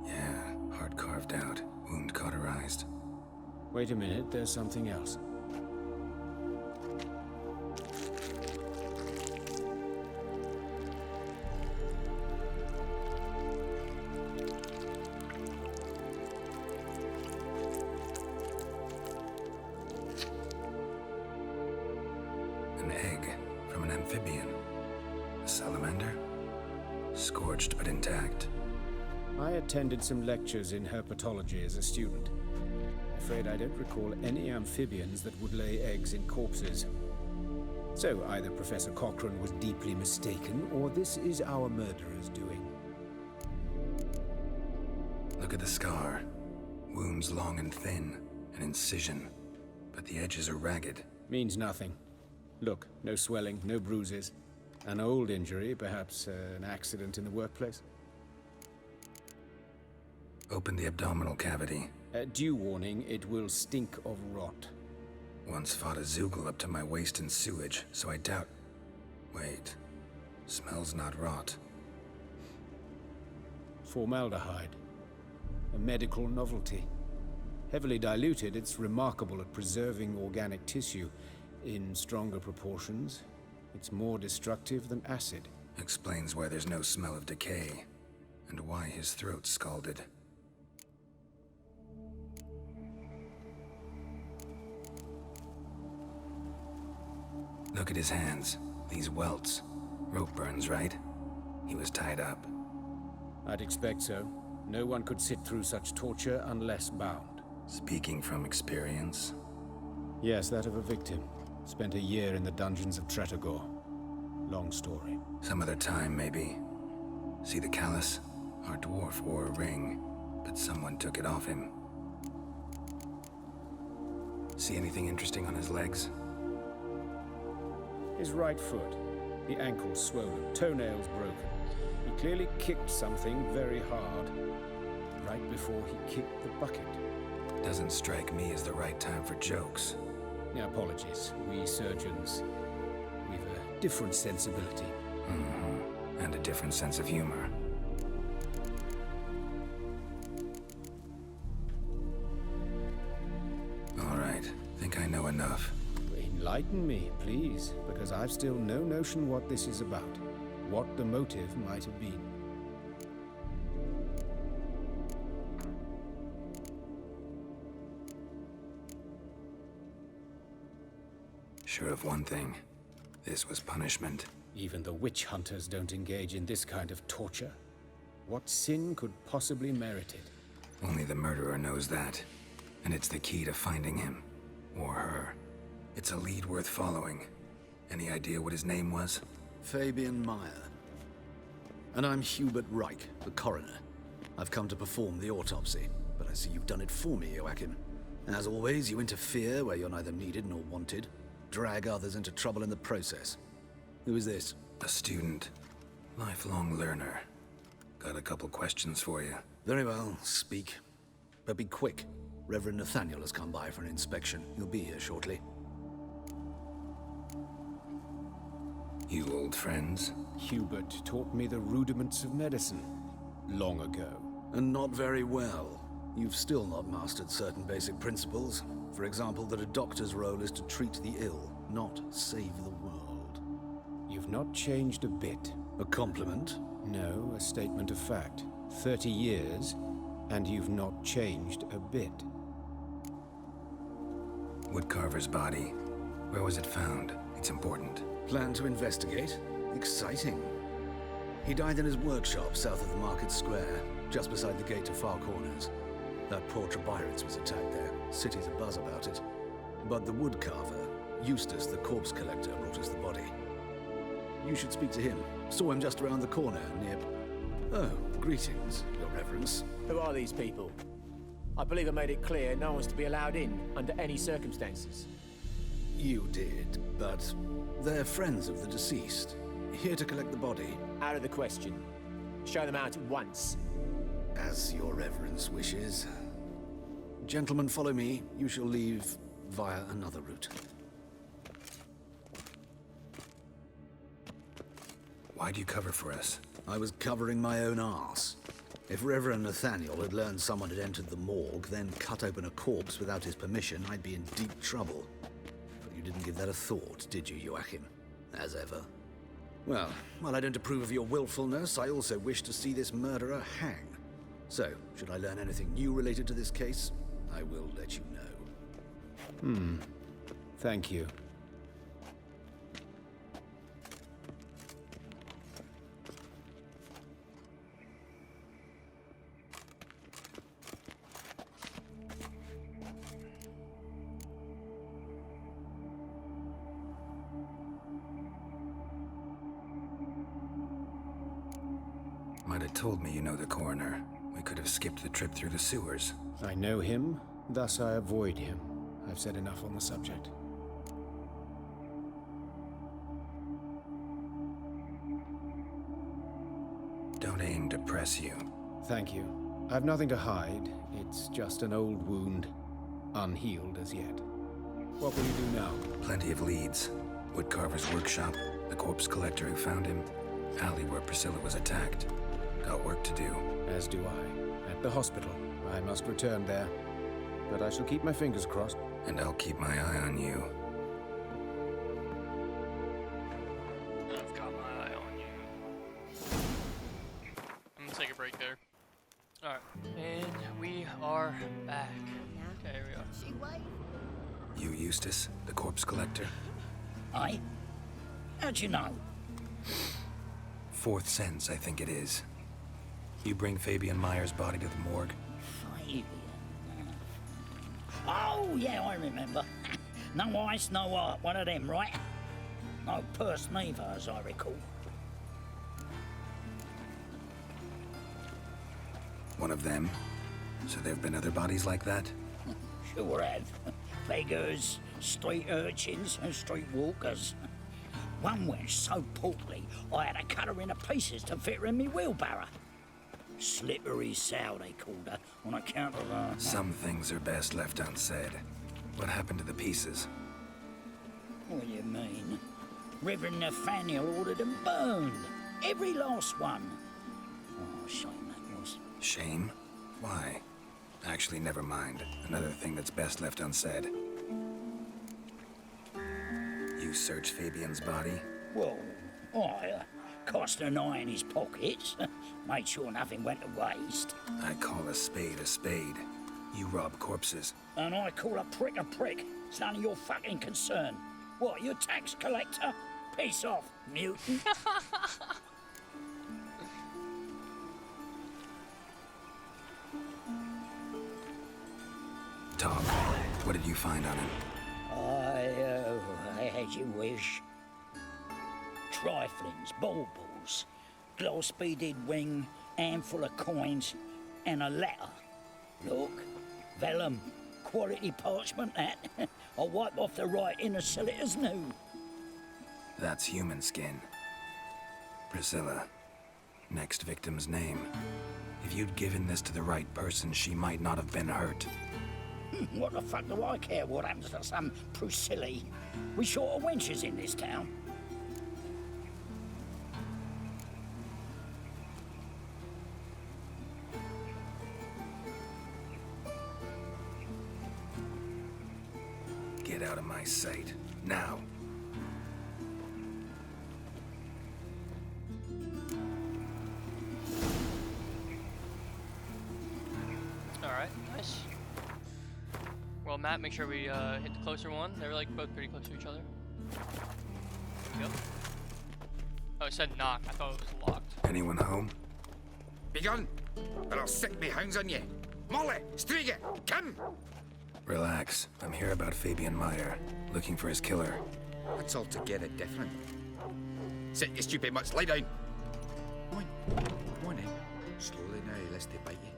Yeah, heart carved out, wound cauterized. Wait a minute, there's something else. An egg from an amphibian. A salamander? Scorched but intact. I attended some lectures in herpetology as a student. Afraid I don't recall any amphibians that would lay eggs in corpses. So either Professor Cochrane was deeply mistaken, or this is our murderer's doing. Look at the scar. Wounds long and thin, an incision. But the edges are ragged. Means nothing. Look, no swelling, no bruises. An old injury, perhaps an accident in the workplace. Open the abdominal cavity. Due warning, it will stink of rot. Once fought a Zoogle up to my waist in sewage, so I doubt... Wait. Smells not rot. Formaldehyde. A medical novelty. Heavily diluted, it's remarkable at preserving organic tissue. In stronger proportions, it's more destructive than acid. Explains why there's no smell of decay, and why his throat's scalded. Look at his hands. These welts. Rope burns, right? He was tied up. I'd expect so. No one could sit through such torture unless bound. Speaking from experience? Yes, that of a victim. Spent a year in the dungeons of Tretogor. Long story. Some other time, maybe. See the callus? Our dwarf wore a ring, but someone took it off him. See anything interesting on his legs? His right foot. The ankle swollen, toenails broken. He clearly kicked something very hard. Right before he kicked the bucket. Doesn't strike me as the right time for jokes. Yeah, apologies. We surgeons, we've a different sensibility. Mm-hmm. And a different sense of humor. All right, think I know enough. Enlighten me, please, because I've still no notion what this is about. What the motive might have been. Sure of one thing. This was punishment. Even the witch hunters don't engage in this kind of torture. What sin could possibly merit it? Only the murderer knows that. And it's the key to finding him. Or her. It's a lead worth following. Any idea what his name was? Fabian Meyer. And I'm Hubert Reich, the coroner. I've come to perform the autopsy, but I see you've done it for me, Joachim. As always, you interfere where you're neither needed nor wanted. Drag others into trouble in the process. Who is this? A student. Lifelong learner. Got a couple questions for you. Very well, speak. But be quick. Reverend Nathaniel has come by for an inspection. He'll be here shortly. You old friends? Hubert taught me the rudiments of medicine. Long ago. And not very well. You've still not mastered certain basic principles. For example, that a doctor's role is to treat the ill, not save the world. You've not changed a bit. A compliment? No, a statement of fact. 30 years, and you've not changed a bit. Woodcarver's body. Where was it found? It's important. Plan to investigate? Exciting. He died in his workshop south of the Market Square, just beside the gate to Far Corners. That poor Trebirates was attacked there. City's abuzz about it. But the woodcarver, Eustace the corpse collector, brought us the body. You should speak to him. Saw him just around the corner near... Oh, greetings, Your Reverence. Who are these people? I believe I made it clear no one's to be allowed in under any circumstances. You did, but they're friends of the deceased. Here to collect the body. Out of the question. Show them out at once. As Your Reverence wishes. Gentlemen, follow me. You shall leave via another route. Why'd you cover for us? I was covering my own arse. If Reverend Nathaniel had learned someone had entered the morgue, then cut open a corpse without his permission, I'd be in deep trouble. But you didn't give that a thought, did you, Joachim? As ever. Well, while I don't approve of your willfulness, I also wish to see this murderer hang. So, should I learn anything new related to this case, I will let you know. Thank you. Might have told me you know the coroner. We could have skipped the trip through the sewers. I know him, thus I avoid him. I've said enough on the subject. Don't aim to press you. Thank you. I've nothing to hide. It's just an old wound, unhealed as yet. What will you do now? Plenty of leads. Woodcarver's workshop, the corpse collector who found him, alley where Priscilla was attacked. Got work to do. As do I. At the hospital. I must return there. But I shall keep my fingers crossed. And I'll keep my eye on you. I've got my eye on you. I'm gonna take a break there. Alright, and we are back. Okay, here we are. You, Eustace, the corpse collector? Aye? How'd you know? Fourth sense, I think it is. You bring Fabian Meyer's body to the morgue? Fabian. Oh, yeah, I remember. No eyes, no heart, one of them, right? No purse neither, as I recall. One of them? So there have been other bodies like that? Sure have. Beggars, street urchins, and street walkers. One went so portly, I had to cut her into pieces to fit her in me wheelbarrow. Slippery sow, they called her, on account of her. Some things are best left unsaid. What happened to the pieces? What do you mean? Reverend Nathaniel ordered them burned. Every last one. Oh, shame that was. Shame? Why? Actually, never mind. Another thing that's best left unsaid. You searched Fabian's body? Well, I cast an eye in his pockets. Made sure nothing went to waste. I call a spade a spade. You rob corpses. And I call a prick a prick. It's none of your fucking concern. What, you tax collector? Piss off, mutant. Talk. What did you find on him? As you wish. Triflings, baubles, gloss-beaded ring, handful of coins, and a letter. Look, vellum, quality parchment that. I'll wipe off the writing and sell it as new. That's human skin. Priscilla. Next victim's name. If you'd given this to the right person, she might not have been hurt. What the fuck do I care what happens to some Priscilla? We short of wenches in this town. Get out of my sight. Now. Alright, nice. Well, Matt, make sure we hit the closer one. They're like both pretty close to each other. There we go. Oh, it said knock. I thought it was locked. Anyone home? Begun, or I'll sick me hounds on you. Molly, Striga, come! Relax. I'm here about Fabian Meyer, looking for his killer. That's altogether different. Sit, you stupid mutts, lie down. Come on in. Slowly now, lest they bite you.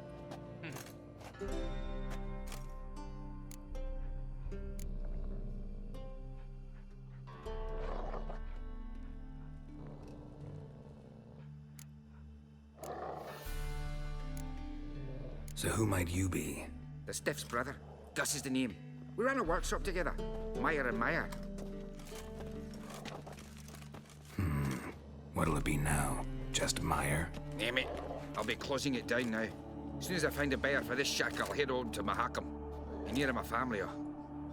So who might you be? The Stiff's brother. Gus is the name. We ran a workshop together. Meyer and Meyer. What'll it be now? Just Meyer? Name it. I'll be closing it down now. As soon as I find a buyer for this shack, I'll head on to Mahakam. Be near my family, or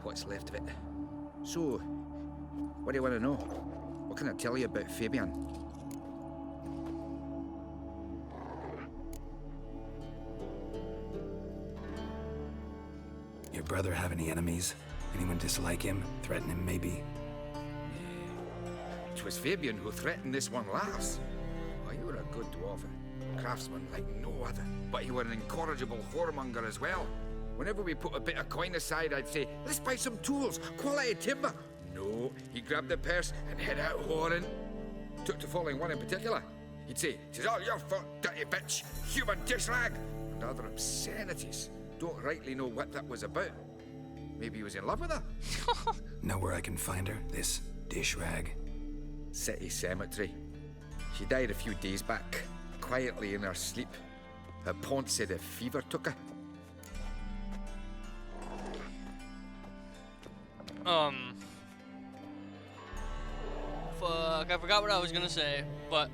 what's left of it. So, what do you want to know? What can I tell you about Fabian? Your brother have any enemies? Anyone dislike him? Threaten him, maybe? It was Fabian who threatened this one last. Oh, you were a good dwarf, a craftsman like no other. But you were an incorrigible whoremonger as well. Whenever we put a bit of coin aside, I'd say, let's buy some tools, quality timber. No, he grabbed the purse and head out whoring. Took to following one in particular. He'd say, "'Tis all your fault, dirty bitch, human dish rag," and other obscenities. Don't rightly know what that was about. Maybe he was in love with her. Know where I can find her? This dish rag? City cemetery. She died a few days back, quietly in her sleep. Her pont said a fever took her. Fuck, I forgot what I was gonna say, but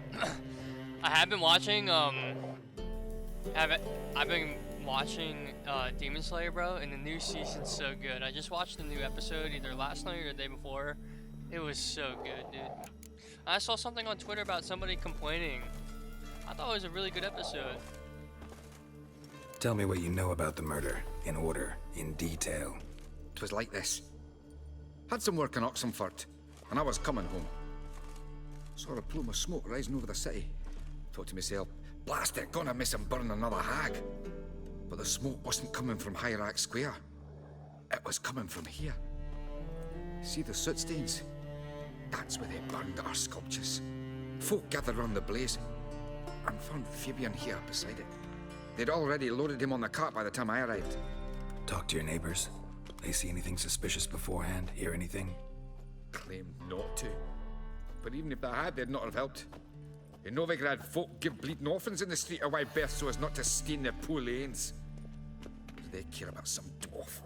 I have been watching, I've been watching Demon Slayer, bro, and the new season's so good. I just watched the new episode either last night or the day before. It was so good, dude. I saw something on Twitter about somebody complaining. I thought it was a really good episode. Tell me what you know about the murder, in order, in detail. 'Twas like this. Had some work in Oxenford, and I was coming home. Saw a plume of smoke rising over the city. Thought to myself, blast it, gonna miss him burn another hag. But the smoke wasn't coming from Hierarch Square. It was coming from here. See the soot stains? That's where they burned our sculptures. Folk gathered round the blaze and found Fabian here beside it. They'd already loaded him on the cart by the time I arrived. Talk to your neighbors. They see anything suspicious beforehand? Hear anything? Claimed not to. But even if they had, they'd not have helped. In Novigrad, folk give bleeding orphans in the street a wide berth so as not to stain their poor lanes. What do they care about some dwarf?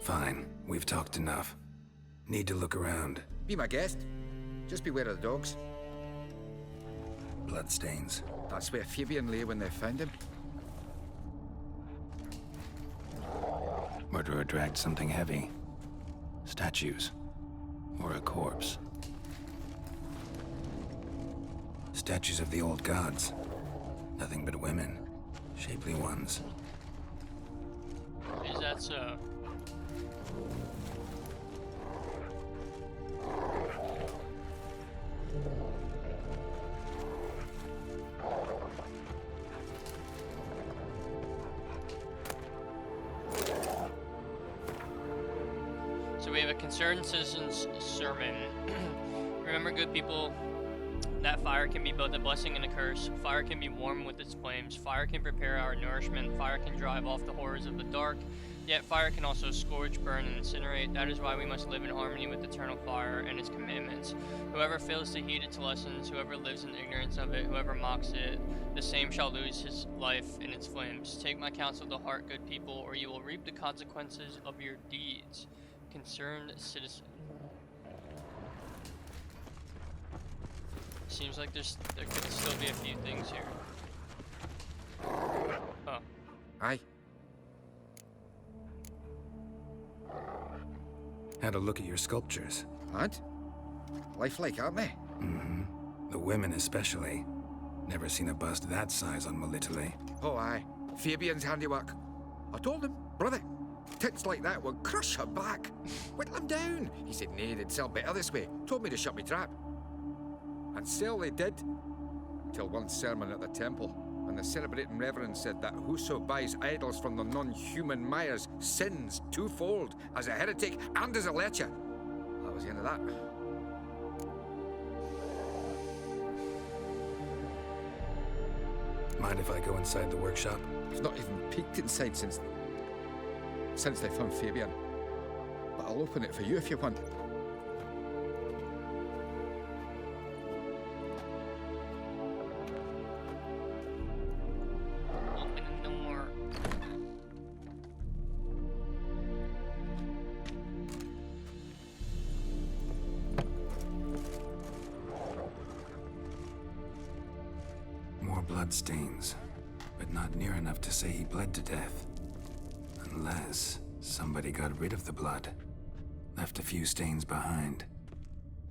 Fine. We've talked enough. Need to look around. Be my guest. Just beware of the dogs. Bloodstains. That's where Fabian lay when they found him. Murderer dragged something heavy. Statues. Or a corpse. Statues of the old gods. Nothing but women. Shapely ones. Is that so? So we have a concerned citizen's sermon. Remember, good people, that fire can be both a blessing and a curse. Fire can be warm with its flames. Fire can prepare our nourishment. Fire can drive off the horrors of the dark. Yet fire can also scorch, burn, and incinerate. That is why we must live in harmony with eternal fire and its commandments. Whoever fails to heed its lessons, whoever lives in ignorance of it, whoever mocks it, the same shall lose his life in its flames. Take my counsel to heart, good people, or you will reap the consequences of your deeds. Concerned citizen. Seems like there could still be a few things here. Oh. Aye. Had a look at your sculptures. And? Lifelike, aren't they? Mm-hmm. The women especially. Never seen a bust that size on Melitele. Oh, aye. Fabian's handiwork. I told him, brother, tits like that would crush her back. Whittle him down. He said, nay, they'd sell better this way. Told me to shut me trap. And sell they did. Till one sermon at the temple, when the celebrating reverend said that whoso buys idols from the non-human mires sins twofold, as a heretic and as a lecher. That was the end of that. Mind if I go inside the workshop? I've not even peeked inside since they found Fabian. But I'll open it for you if you want. Open the door. More bloodstains, but not near enough to say he bled to death. Unless somebody got rid of the blood. Left a few stains behind.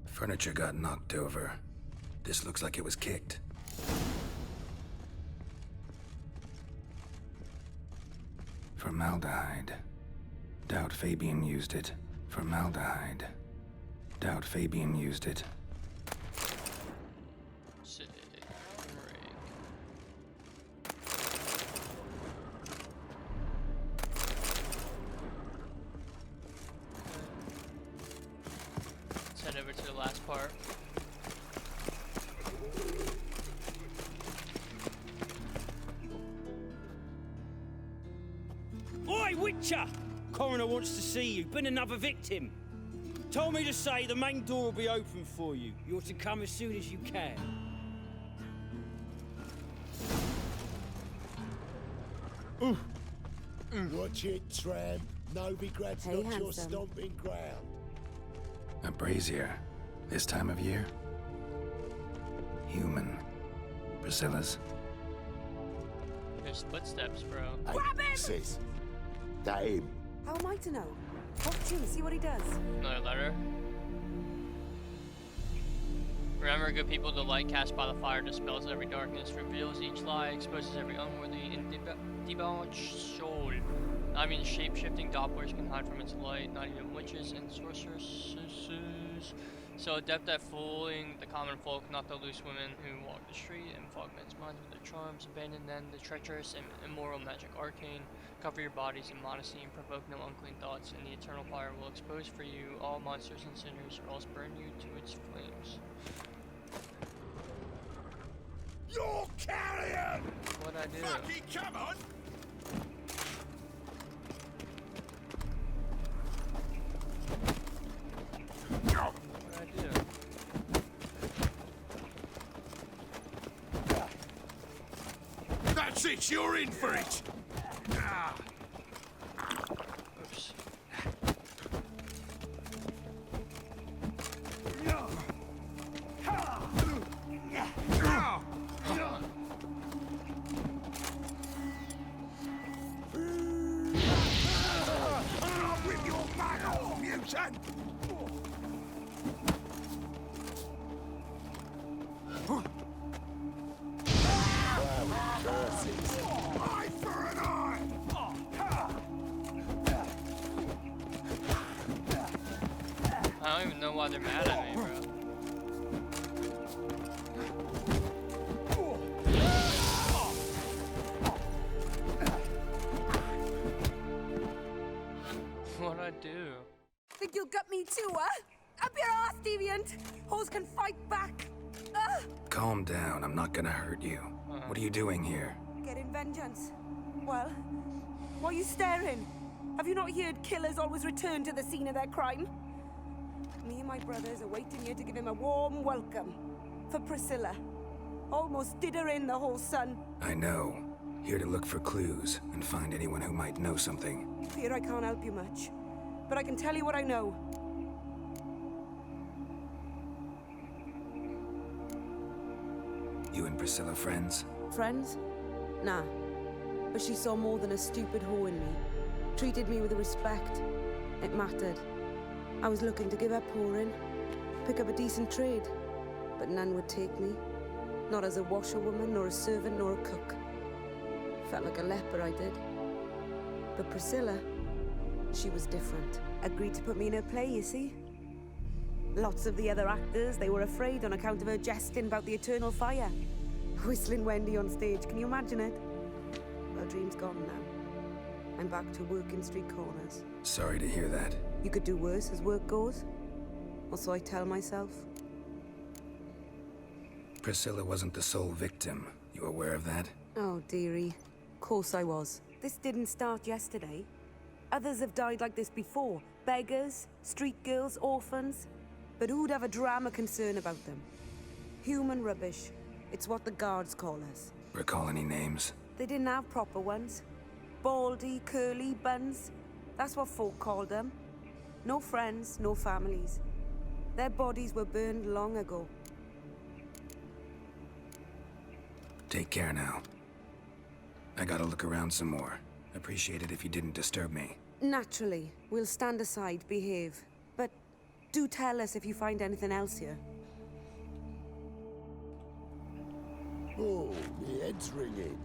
Furniture got knocked over. This looks like it was kicked. Formaldehyde. Doubt Fabian used it. Formaldehyde. Doubt Fabian used it. Let's head over to the last part. Oi, Witcher! Coroner wants to see you. Been another victim. Told me to say the main door will be open for you. You're to come as soon as you can. Watch it, tramp. Novigrad's Hey, not your handsome. stomping ground. A brazier. This time of year? Human. Priscilla's. There's footsteps, bro. Grab him! Sis, that him. How am I to know? Talk to him, see what he does. Another letter. Remember, good people, the light cast by the fire dispels every darkness, reveals each lie, exposes every unworthy and debauched soul. Not even shape-shifting doppelers can hide from its light, not even witches and sorceresses. So adept at fooling the common folk, not the loose women who walk the street and fog men's minds with their charms. Abandon then the treacherous and immoral magic arcane. Cover your bodies in modesty and provoke no unclean thoughts, and the eternal fire will expose for you all monsters and sinners, or else burn you to its flames. Carrion! What'd I do? Fucking come on! What'd I do? That's it, you're in for it! Ah. Oops. I'll rip your back off, mutant! Eye for an eye! I don't even know why they're mad at me, bro. What'd I do? Think you'll get me too, huh? Up your ass, deviant! Hoes can fight back! Calm down, I'm not gonna hurt you. What are you doing here? Getting vengeance. Well, why are you staring? Have you not heard killers always return to the scene of their crime? Me and my brothers are waiting here to give him a warm welcome. For Priscilla. Almost did her in, the whole son. I know. Here to look for clues and find anyone who might know something. Fear I can't help you much. But I can tell you what I know. You and Priscilla friends? Friends? Nah. But she saw more than a stupid whore in me. Treated me with respect. It mattered. I was looking to give her pouring. Pick up a decent trade. But none would take me. Not as a washerwoman, nor a servant, nor a cook. Felt like a leper, I did. But Priscilla, she was different. Agreed to put me in her play, you see? Lots of the other actors, they were afraid on account of her jesting about the eternal fire. Whistling Wendy on stage, can you imagine it? Well, dream's gone now. I'm back to working street corners. Sorry to hear that. You could do worse as work goes. Or so I tell myself. Priscilla wasn't the sole victim. You aware of that? Oh, dearie. Course I was. This didn't start yesterday. Others have died like this before. Beggars, street girls, orphans. But who'd have a drama concern about them? Human rubbish. It's what the guards call us. Recall any names? They didn't have proper ones. Baldy, curly, buns. That's what folk called them. No friends, no families. Their bodies were burned long ago. Take care now. I gotta look around some more. Appreciate it if you didn't disturb me. Naturally. We'll stand aside, behave. But do tell us if you find anything else here. Oh, my head's ringing.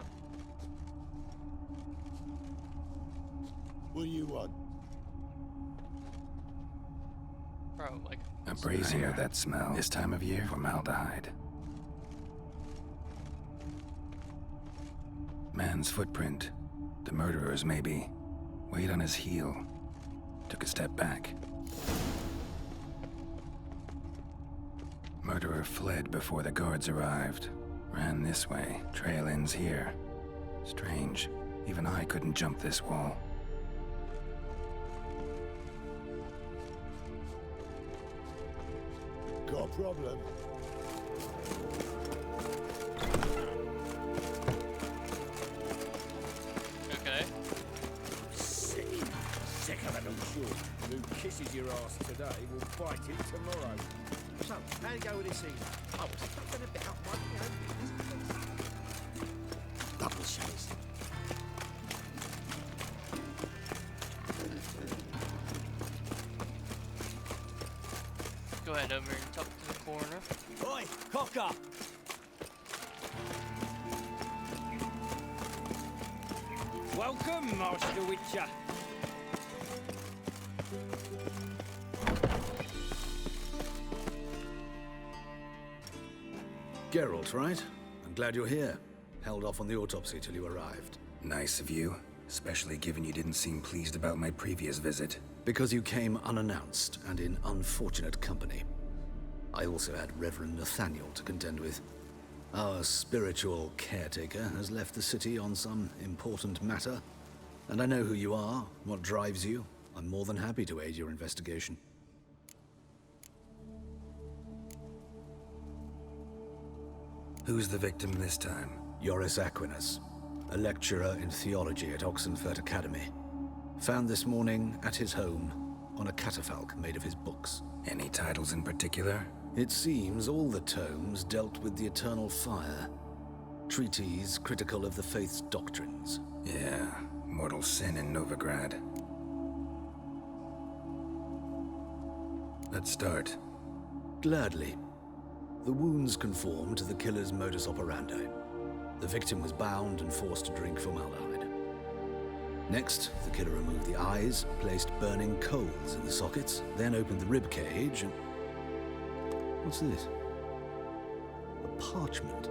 What do you want? Bro, like... A brazier, that smell. This time of year, formaldehyde. Man's footprint. The murderer's, maybe. Weight on his heel. Took a step back. Murderer fled before the guards arrived. Ran this way. Trail ends here. Strange. Even I couldn't jump this wall. Got a problem? Okay. Sick. Sick of it, I'm sure. Who kisses your ass today will bite it tomorrow. So, how'd it go with this evening? Oh, it's nothing a bit up my Double chase. Go ahead over and talk to the coroner. Oi, cocker! Welcome, Master Witcher. Geralt, right? I'm glad you're here. Held off on the autopsy till you arrived. Nice of you, especially given you didn't seem pleased about my previous visit. Because you came unannounced and in unfortunate company. I also had Reverend Nathaniel to contend with. Our spiritual caretaker has left the city on some important matter. And I know who you are, what drives you. I'm more than happy to aid your investigation. Who's the victim this time? Joris Aquinas, a lecturer in theology at Oxenfurt Academy. Found this morning at his home on a catafalque made of his books. Any titles in particular? It seems all the tomes dealt with the eternal fire. Treatises critical of the faith's doctrines. Yeah, mortal sin in Novigrad. Let's start. Gladly. The wounds conform to the killer's modus operandi. The victim was bound and forced to drink formaldehyde. Next, the killer removed the eyes, placed burning coals in the sockets, then opened the rib cage and... What's this? A parchment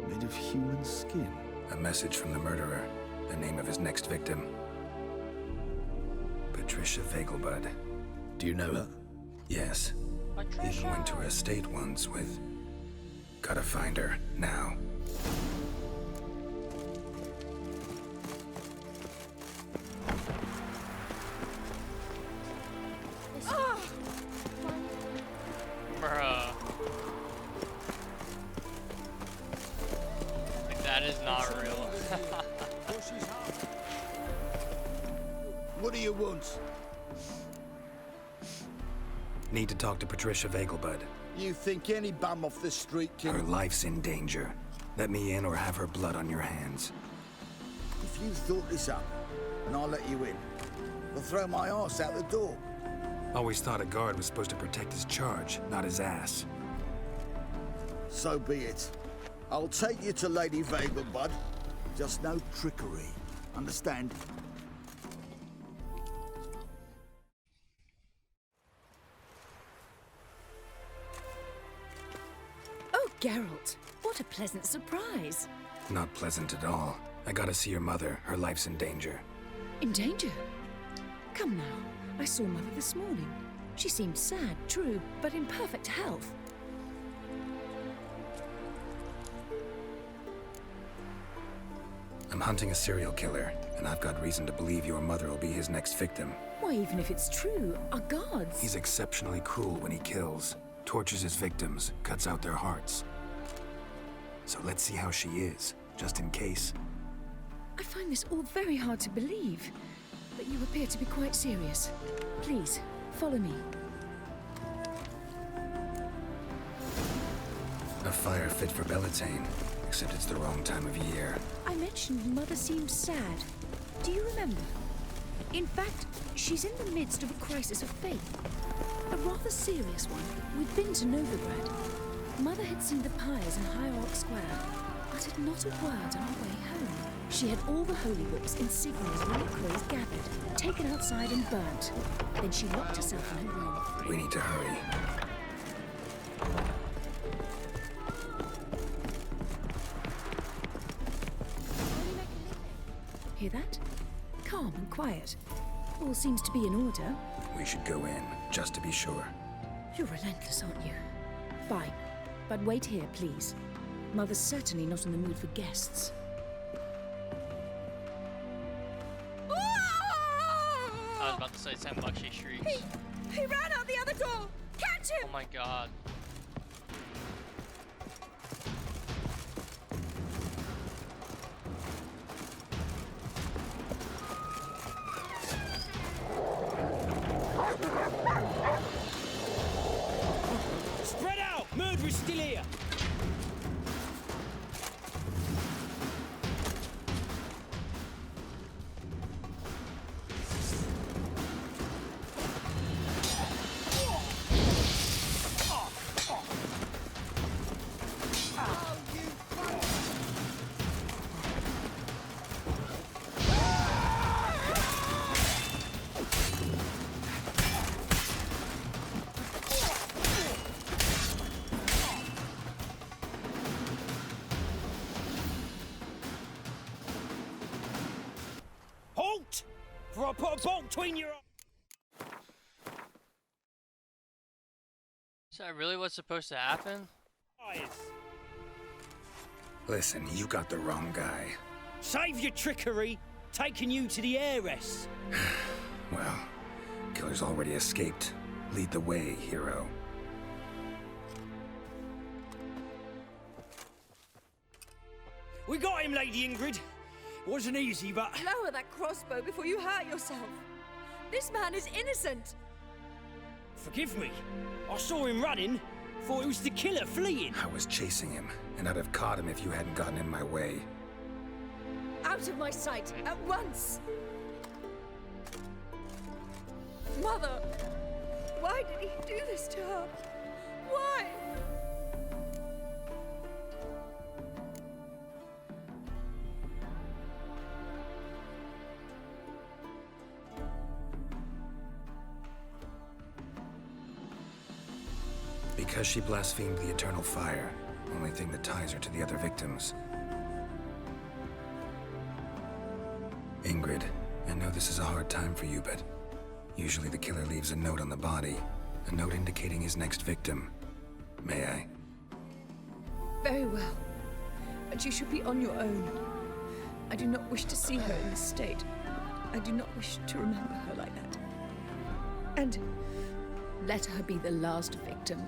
made of human skin. A message from the murderer. The name of his next victim. Patricia Vegelbud. Do you know her? Yes. Even went to her estate once with... Gotta find her, now. Bruh. Like, that is not real. What do you want? Need to talk to Patricia Vegelbud. You think any bum off the street can... Her life's in danger. Let me in or have her blood on your hands. If you thought this up, and I'll let you in, I'll throw my ass out the door. Always thought a guard was supposed to protect his charge, not his ass. So be it. I'll take you to Lady Vegelbud. Just no trickery. Understand? Oh, Geralt, what a pleasant surprise. Not pleasant at all. I gotta see your mother. Her life's in danger. In danger? Come now. I saw Mother this morning. She seemed sad, true, but in perfect health. I'm hunting a serial killer, and I've got reason to believe your mother will be his next victim. Why, even if it's true, our gods... He's exceptionally cruel when he kills, tortures his victims, cuts out their hearts. So let's see how she is, just in case. I find this all very hard to believe, but you appear to be quite serious. Please, follow me. A fire fit for Bellatane, except it's the wrong time of year. I mentioned Mother seemed sad. Do you remember? In fact, she's in the midst of a crisis of faith. A rather serious one. We'd been to Novigrad. Mother had seen the pyres in Hierarch Square, uttered not a word on our way home. She had all the holy books and signals and crows gathered, taken outside and burnt. Then she locked herself in her room. We need to hurry. Hear that? Calm and quiet. All seems to be in order. We should go in, just to be sure. You're relentless, aren't you? Fine. But wait here, please. Mother's certainly not in the mood for guests. I was about to say $10 she shrieks. He ran out the other door! Catch him! Oh my god. Spread out! Murderer's still here! Halt! For I put a bolt between your eyes! Is that really what's supposed to happen? Listen, you got the wrong guy. Save your trickery, taking you to the heiress. Well, killer's already escaped. Lead the way, hero. We got him, Lady Ingrid. Wasn't easy, but... Lower that crossbow before you hurt yourself. This man is innocent. Forgive me. I saw him running, thought it was the killer fleeing. I was chasing him, and I'd have caught him if you hadn't gotten in my way. Out of my sight, at once! Mother! Why did he do this to her? Why? Because she blasphemed the eternal fire, only thing that ties her to the other victims. Ingrid, I know this is a hard time for you, but usually the killer leaves a note on the body, a note indicating his next victim. May I? Very well. But you should be on your own. I do not wish to see her in this state. I do not wish to remember her like that. And let her be the last victim.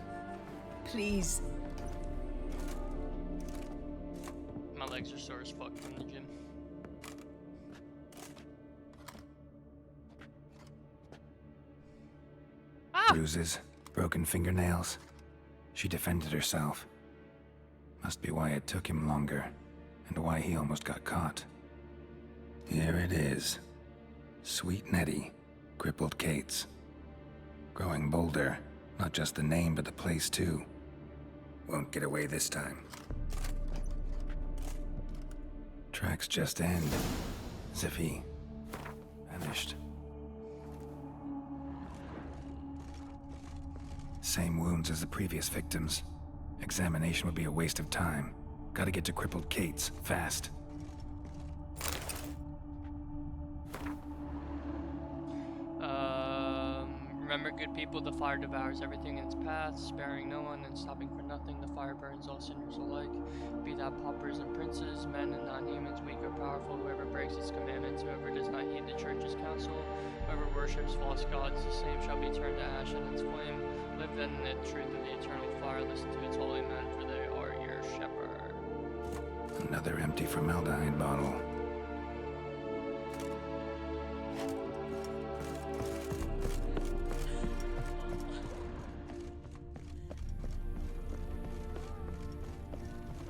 Please. My legs are sore as fuck from the gym. Bruises, broken fingernails. She defended herself. Must be why it took him longer, and why he almost got caught. Here it is. Sweet Nettie, crippled Kate's. Growing bolder, not just the name, but the place too. Won't get away this time. Tracks just end, as if he vanished. Same wounds as the previous victims. Examination would be a waste of time. Gotta get to crippled Kate's, fast. Remember, good people, the fire devours everything in its path, sparing no one and stopping for nothing. The fire burns all sinners alike, be that paupers and princes, men and non-humans, weak or powerful. Whoever breaks its commandments, whoever does not heed the church's counsel, whoever worships false gods, the same shall be turned to ash in its flame. Live then in the truth of the eternal fire, listen to its holy men, for they are your shepherd. Another empty formaldehyde bottle.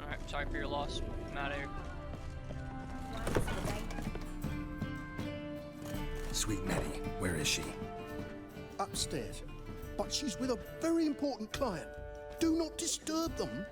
Alright, sorry for your loss. I'm out of here. Sweet Nettie, where is she? Upstairs. But she's with a very important client. Do not disturb them.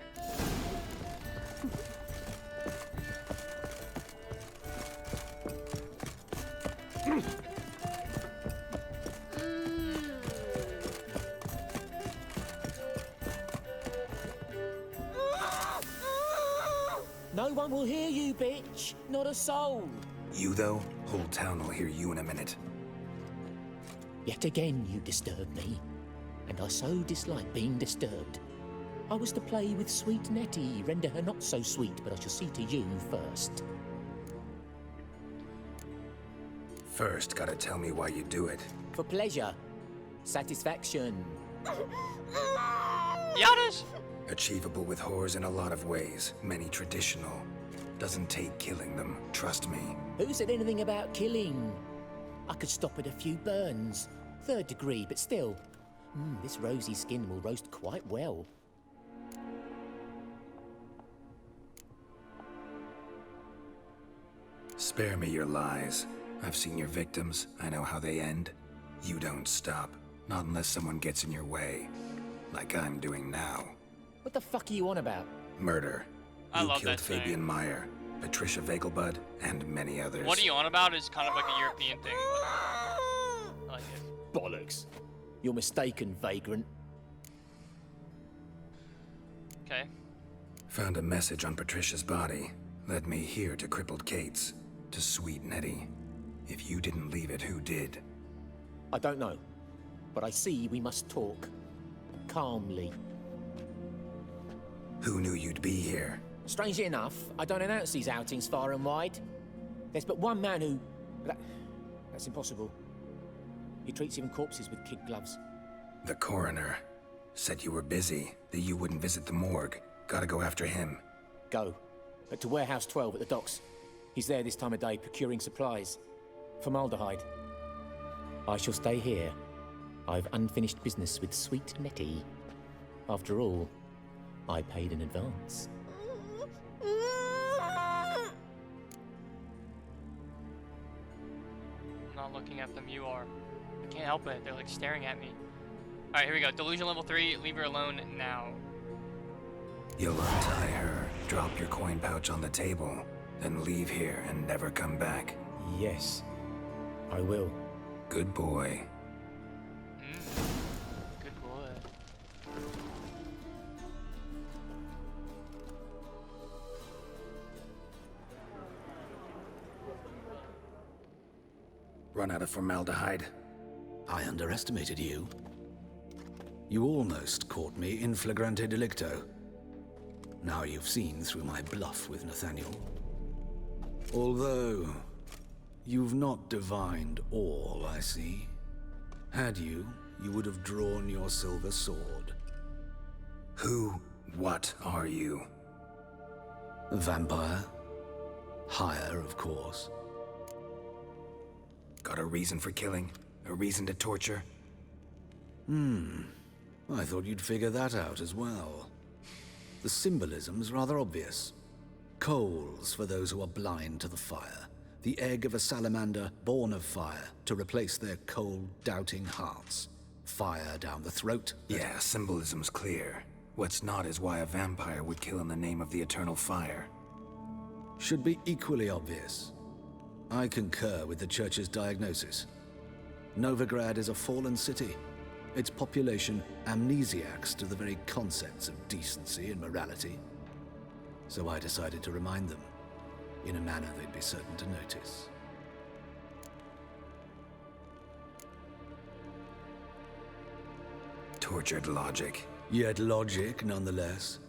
No one will hear you, bitch. Not a soul. You, though? Whole town will hear you in a minute. Yet again you disturb me, and I so dislike being disturbed. I was to play with sweet Nettie, render her not so sweet, but I shall see to you first. First, gotta tell me why you do it. For pleasure. Satisfaction. Yadas! Achievable with whores in a lot of ways, many traditional. Doesn't take killing them, trust me. Who said anything about killing? I could stop at a few burns. 3rd degree, but still. This rosy skin will roast quite well. Spare me your lies. I've seen your victims. I know how they end. You don't stop. Not unless someone gets in your way. Like I'm doing now. What the fuck are you on about? Murder. I You love killed that saying. Fabian Meyer, Patricia Vegelbud, and many others. What are you on about is kind of like a European thing. But I like it. Bollocks. You're mistaken, vagrant. Okay. Found a message on Patricia's body. Led me here to crippled Kate's. To sweet Nettie. If you didn't leave it, who did? I don't know, but I see we must talk. Calmly. Who knew you'd be here? Strangely enough, I don't announce these outings far and wide. There's but one man who... That's impossible. He treats even corpses with kid gloves. The coroner said you were busy, that you wouldn't visit the morgue. Gotta go after him. Go. But to Warehouse 12 at the docks. He's there this time of day procuring supplies. Formaldehyde. I shall stay here. I've unfinished business with sweet Nettie. After all, I paid in advance. I'm not looking at them, you are. I can't help it, they're like staring at me. Alright, here we go. Delusion level 3, leave her alone now. You'll untie her, drop your coin pouch on the table, then leave here and never come back. Yes, I will. Good boy. Good boy. Run out of formaldehyde. I underestimated you. You almost caught me in flagrante delicto. Now you've seen through my bluff with Nathaniel. Although, you've not divined all, I see. Had you, you would have drawn your silver sword. What are you? A vampire. Higher, of course. Got a reason for killing? A reason to torture? I thought you'd figure that out as well. The symbolism's rather obvious. Coals for those who are blind to the fire. The egg of a salamander born of fire to replace their cold, doubting hearts. Fire down the throat. Yeah, symbolism's clear. What's not is why a vampire would kill in the name of the eternal fire. Should be equally obvious. I concur with the Church's diagnosis. Novigrad is a fallen city. Its population amnesiacs to the very concepts of decency and morality. So I decided to remind them, in a manner they'd be certain to notice. Tortured logic. Yet logic, nonetheless.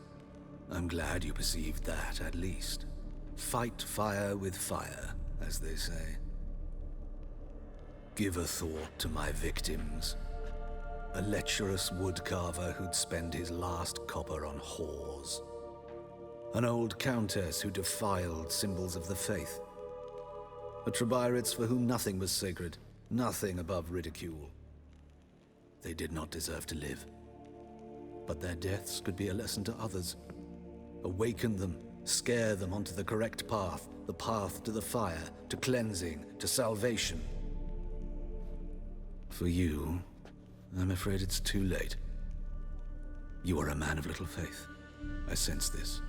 I'm glad you perceived that, at least. Fight fire with fire, as they say. Give a thought to my victims. A lecherous woodcarver who'd spend his last copper on whores. An old countess who defiled symbols of the faith. A Trebirates for whom nothing was sacred, nothing above ridicule. They did not deserve to live. But their deaths could be a lesson to others. Awaken them, scare them onto the correct path, the path to the fire, to cleansing, to salvation. For you, I'm afraid it's too late. You are a man of little faith. I sense this.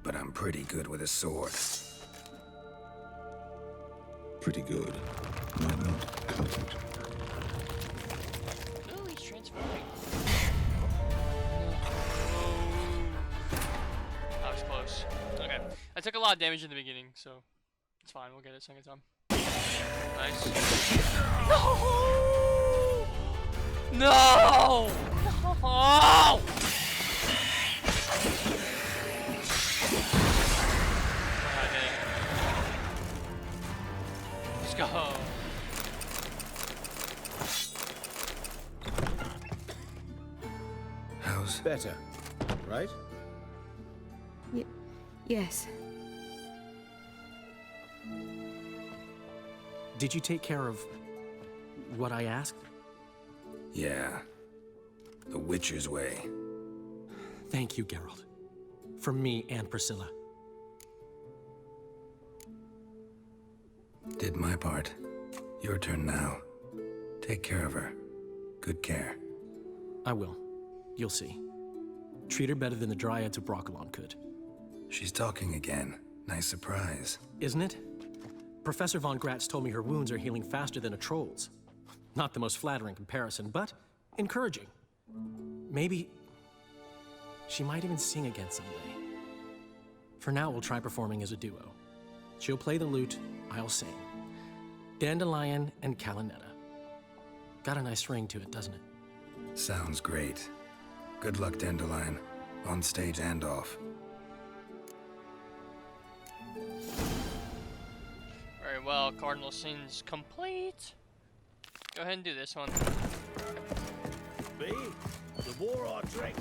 But I'm pretty good with a sword. Pretty good. Might not cut it. Oh, he's transforming. That was close. Okay. I took a lot of damage in the beginning, so it's fine. We'll get it second time. Nice. No! No! Let's go. How's better, right? Yes. Did you take care of what I asked? Yeah. The Witcher's way. Thank you, Geralt. From me and Priscilla. Did my part. Your turn now. Take care of her. Good care. I will. You'll see. Treat her better than the Dryads of Broccolon could. She's talking again. Nice surprise. Isn't it? Professor Von Gratz told me her wounds are healing faster than a troll's. Not the most flattering comparison, but encouraging. Maybe she might even sing again someday. For now, we'll try performing as a duo. She'll play the lute, I'll sing. Dandelion and Calinetta. Got a nice ring to it, doesn't it? Sounds great. Good luck, Dandelion. On stage and off. Very well, Cardinal scene's complete. Go ahead and do this one. Me? The more I drink.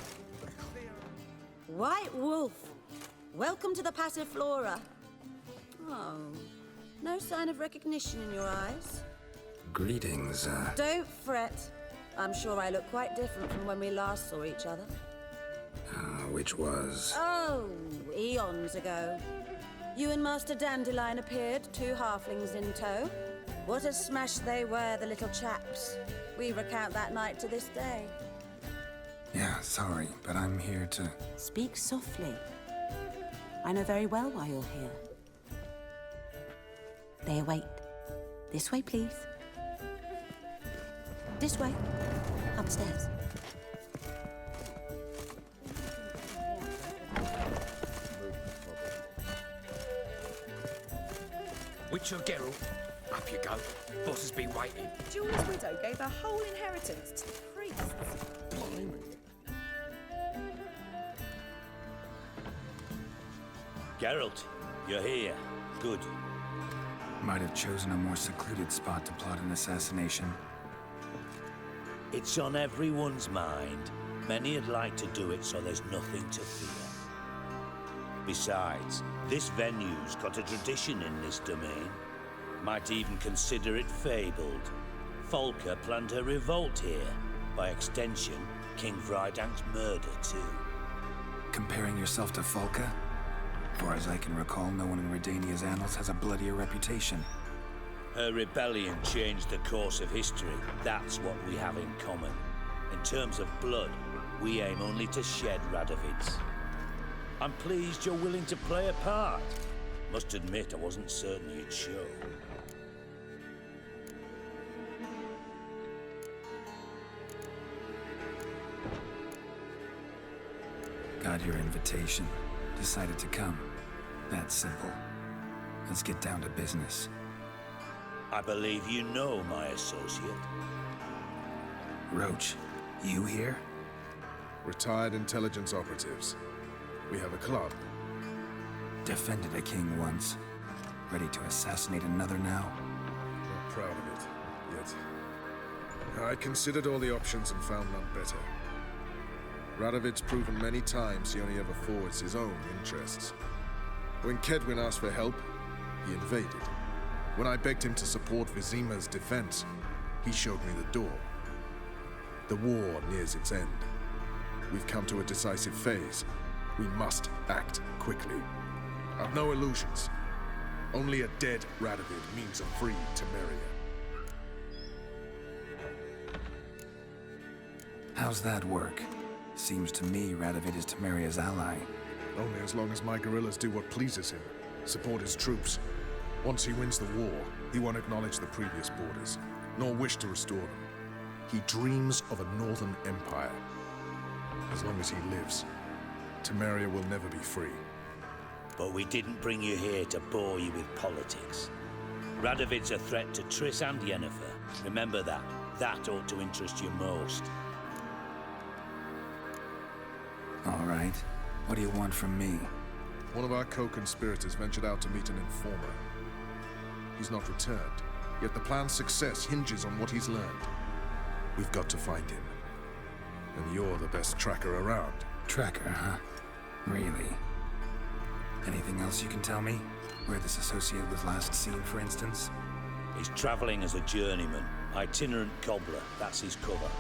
White Wolf, welcome to the Passiflora. Oh, no sign of recognition in your eyes. Greetings, Don't fret. I'm sure I look quite different from when we last saw each other. which was... Oh, eons ago. You and Master Dandelion appeared, 2 halflings in tow. What a smash they were, the little chaps. We recount that night to this day. Yeah, sorry, but I'm here to... Speak softly. I know very well why you're here. They await. This way, please. This way. Upstairs. Witcher Geralt, up you go. Boss has been waiting. Julie's widow gave her whole inheritance to the priests. Blimey. Geralt, you're here. Good. Might have chosen a more secluded spot to plot an assassination. It's on everyone's mind. Many'd like to do it so there's nothing to fear. Besides, this venue's got a tradition in this domain. Might even consider it fabled. Folka planned her revolt here. By extension, King Vrydank's murder too. Comparing yourself to Folka? Far as I can recall, no one in Redania's annals has a bloodier reputation. Her rebellion changed the course of history. That's what we have in common. In terms of blood, we aim only to shed Radovid's. I'm pleased you're willing to play a part. Must admit, I wasn't certain you'd show. Got your invitation. Decided to come. That's simple. Let's get down to business. I believe you know my associate. Roach, you here? Retired intelligence operatives. We have a club. Defended a king once. Ready to assassinate another now? Not proud of it, yet. I considered all the options and found none better. Radovid's proven many times he only ever forwards his own interests. When Kedwin asked for help, he invaded. When I begged him to support Vizima's defense, he showed me the door. The war nears its end. We've come to a decisive phase. We must act quickly. I've no illusions. Only a dead Radovid means a free Temeria. How's that work? Seems to me Radovid is Temeria's ally. Only as long as my guerrillas do what pleases him. Support his troops. Once he wins the war, he won't acknowledge the previous borders, nor wish to restore them. He dreams of a northern empire. As long as he lives, Temeria will never be free. But we didn't bring you here to bore you with politics. Radovid's a threat to Triss and Yennefer. Remember that. That ought to interest you most. All right. What do you want from me? One of our co-conspirators ventured out to meet an informer. He's not returned, yet the plan's success hinges on what he's learned. We've got to find him. And you're the best tracker around. Tracker, huh? Really? Anything else you can tell me? Where this associate was last seen, for instance? He's traveling as a journeyman, itinerant cobbler, that's his cover.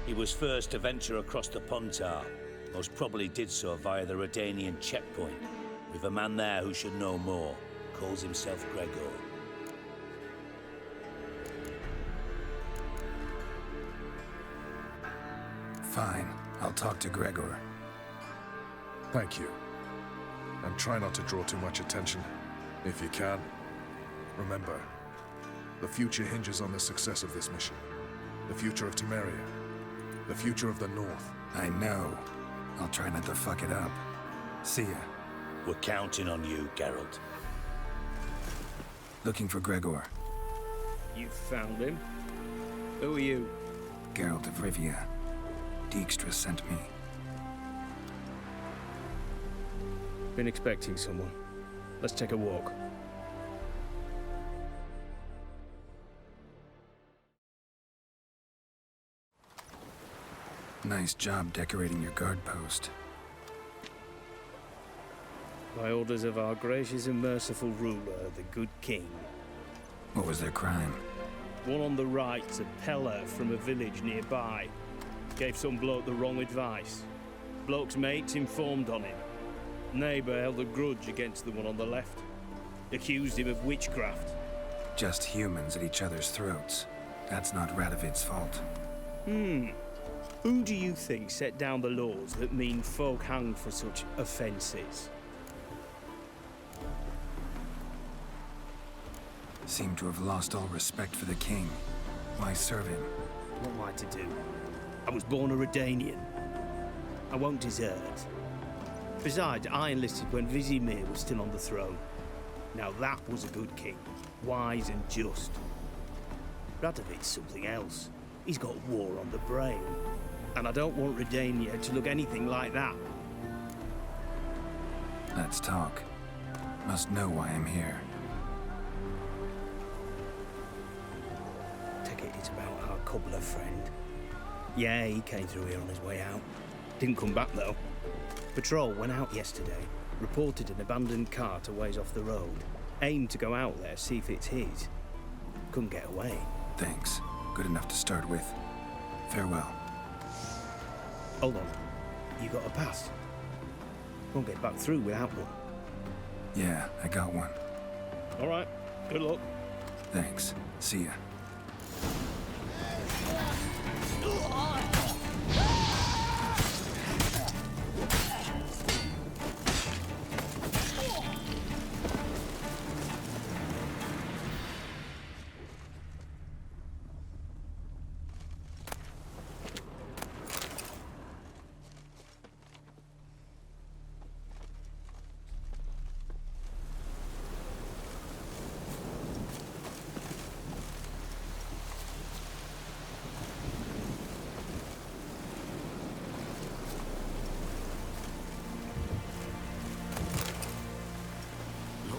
He was first to venture across the Pontar. Most probably did so via the Redanian checkpoint. We've a man there who should know more. Calls himself Gregor. Fine. I'll talk to Gregor. Thank you. And try not to draw too much attention, if you can. Remember, the future hinges on the success of this mission. The future of Temeria. The future of the North. I know. I'll try not to fuck it up. See ya. We're counting on you, Geralt. Looking for Gregor. You found him? Who are you? Geralt of Rivia. Dijkstra sent me. Been expecting someone. Let's take a walk. Nice job decorating your guard post. By orders of our gracious and merciful ruler, the good king. What was their crime? One on the right's a peller from a village nearby. Gave some bloke the wrong advice. Bloke's mates informed on him. Neighbour held a grudge against the one on the left. Accused him of witchcraft. Just humans at each other's throats. That's not Radovid's fault. Who do you think set down the laws that mean folk hang for such offences? Seem to have lost all respect for the king. Why serve him? What am I to do? I was born a Redanian. I won't desert. Besides, I enlisted when Vizimir was still on the throne. Now that was a good king. Wise and just. Radovid's something else. He's got war on the brain. And I don't want Redania to look anything like that. Let's talk. Must know why I'm here. Take it it's about our cobbler friend. Yeah, he came through here on his way out. Didn't come back though. Patrol went out yesterday, reported an abandoned cart a ways off the road. Aimed to go out there, see if it's his. Couldn't get away. Thanks. Good enough to start with. Farewell. Hold on. You got a pass? Won't get back through without one. Yeah, I got one. All right. Good luck. Thanks. See ya.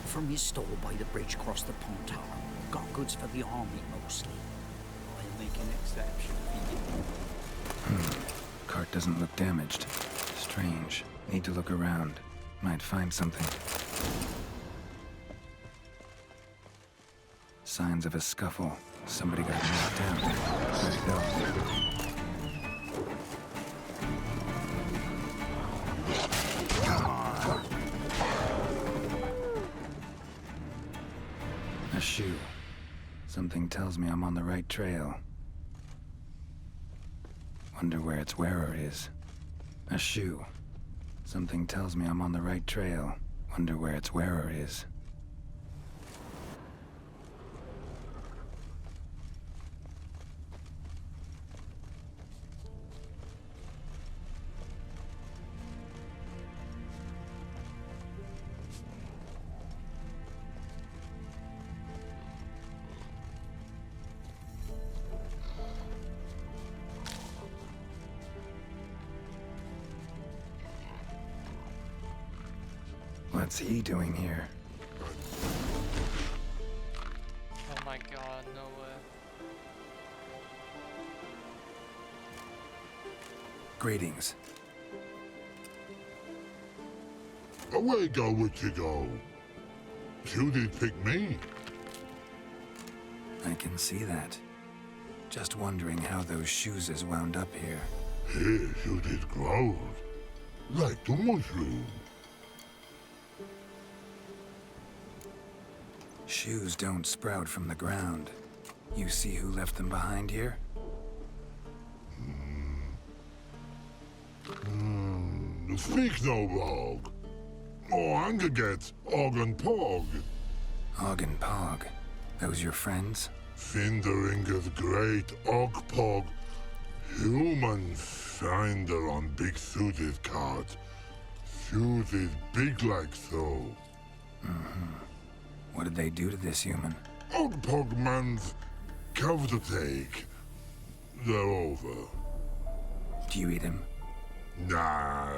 From his stall by the bridge across the Pontar. Got goods for the army mostly. I'll make an exception if he didn't. Cart doesn't look damaged. Strange. Need to look around. Might find something. Signs of a scuffle. Somebody got knocked down. Where'd it go? A shoe. Something tells me I'm on the right trail. Wonder where its wearer is. A shoe. Something tells me I'm on the right trail. Wonder where its wearer is. What's he doing here? Oh my god, no way. Greetings. Away go, witchy go. You did pick me. I can see that. Just wondering how those shoes is wound up here. Here you did grow. Like the mushroom. Shoes don't sprout from the ground. You see who left them behind here? Speak no log. Oh, Angaget, Og and Pog. Og and Pog. Those your friends? Finderinga's great Og Pog. Human finder on big suited cart. Suited big like so. What did they do to this human? Og Pog man's cover to take. They're over. Do you eat him? Nah,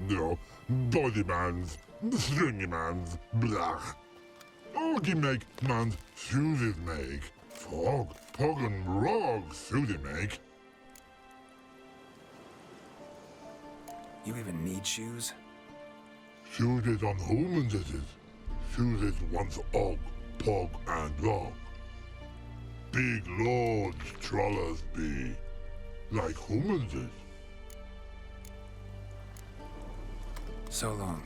no. Body mans, stringy mans, blah. Orgy make mans shoes make. Fog, pog and rog shoes make. You even need shoes? Shoes is on humans it is. Shoes is once og, pog and rog. Big lords trollers be. Like humans is. So long.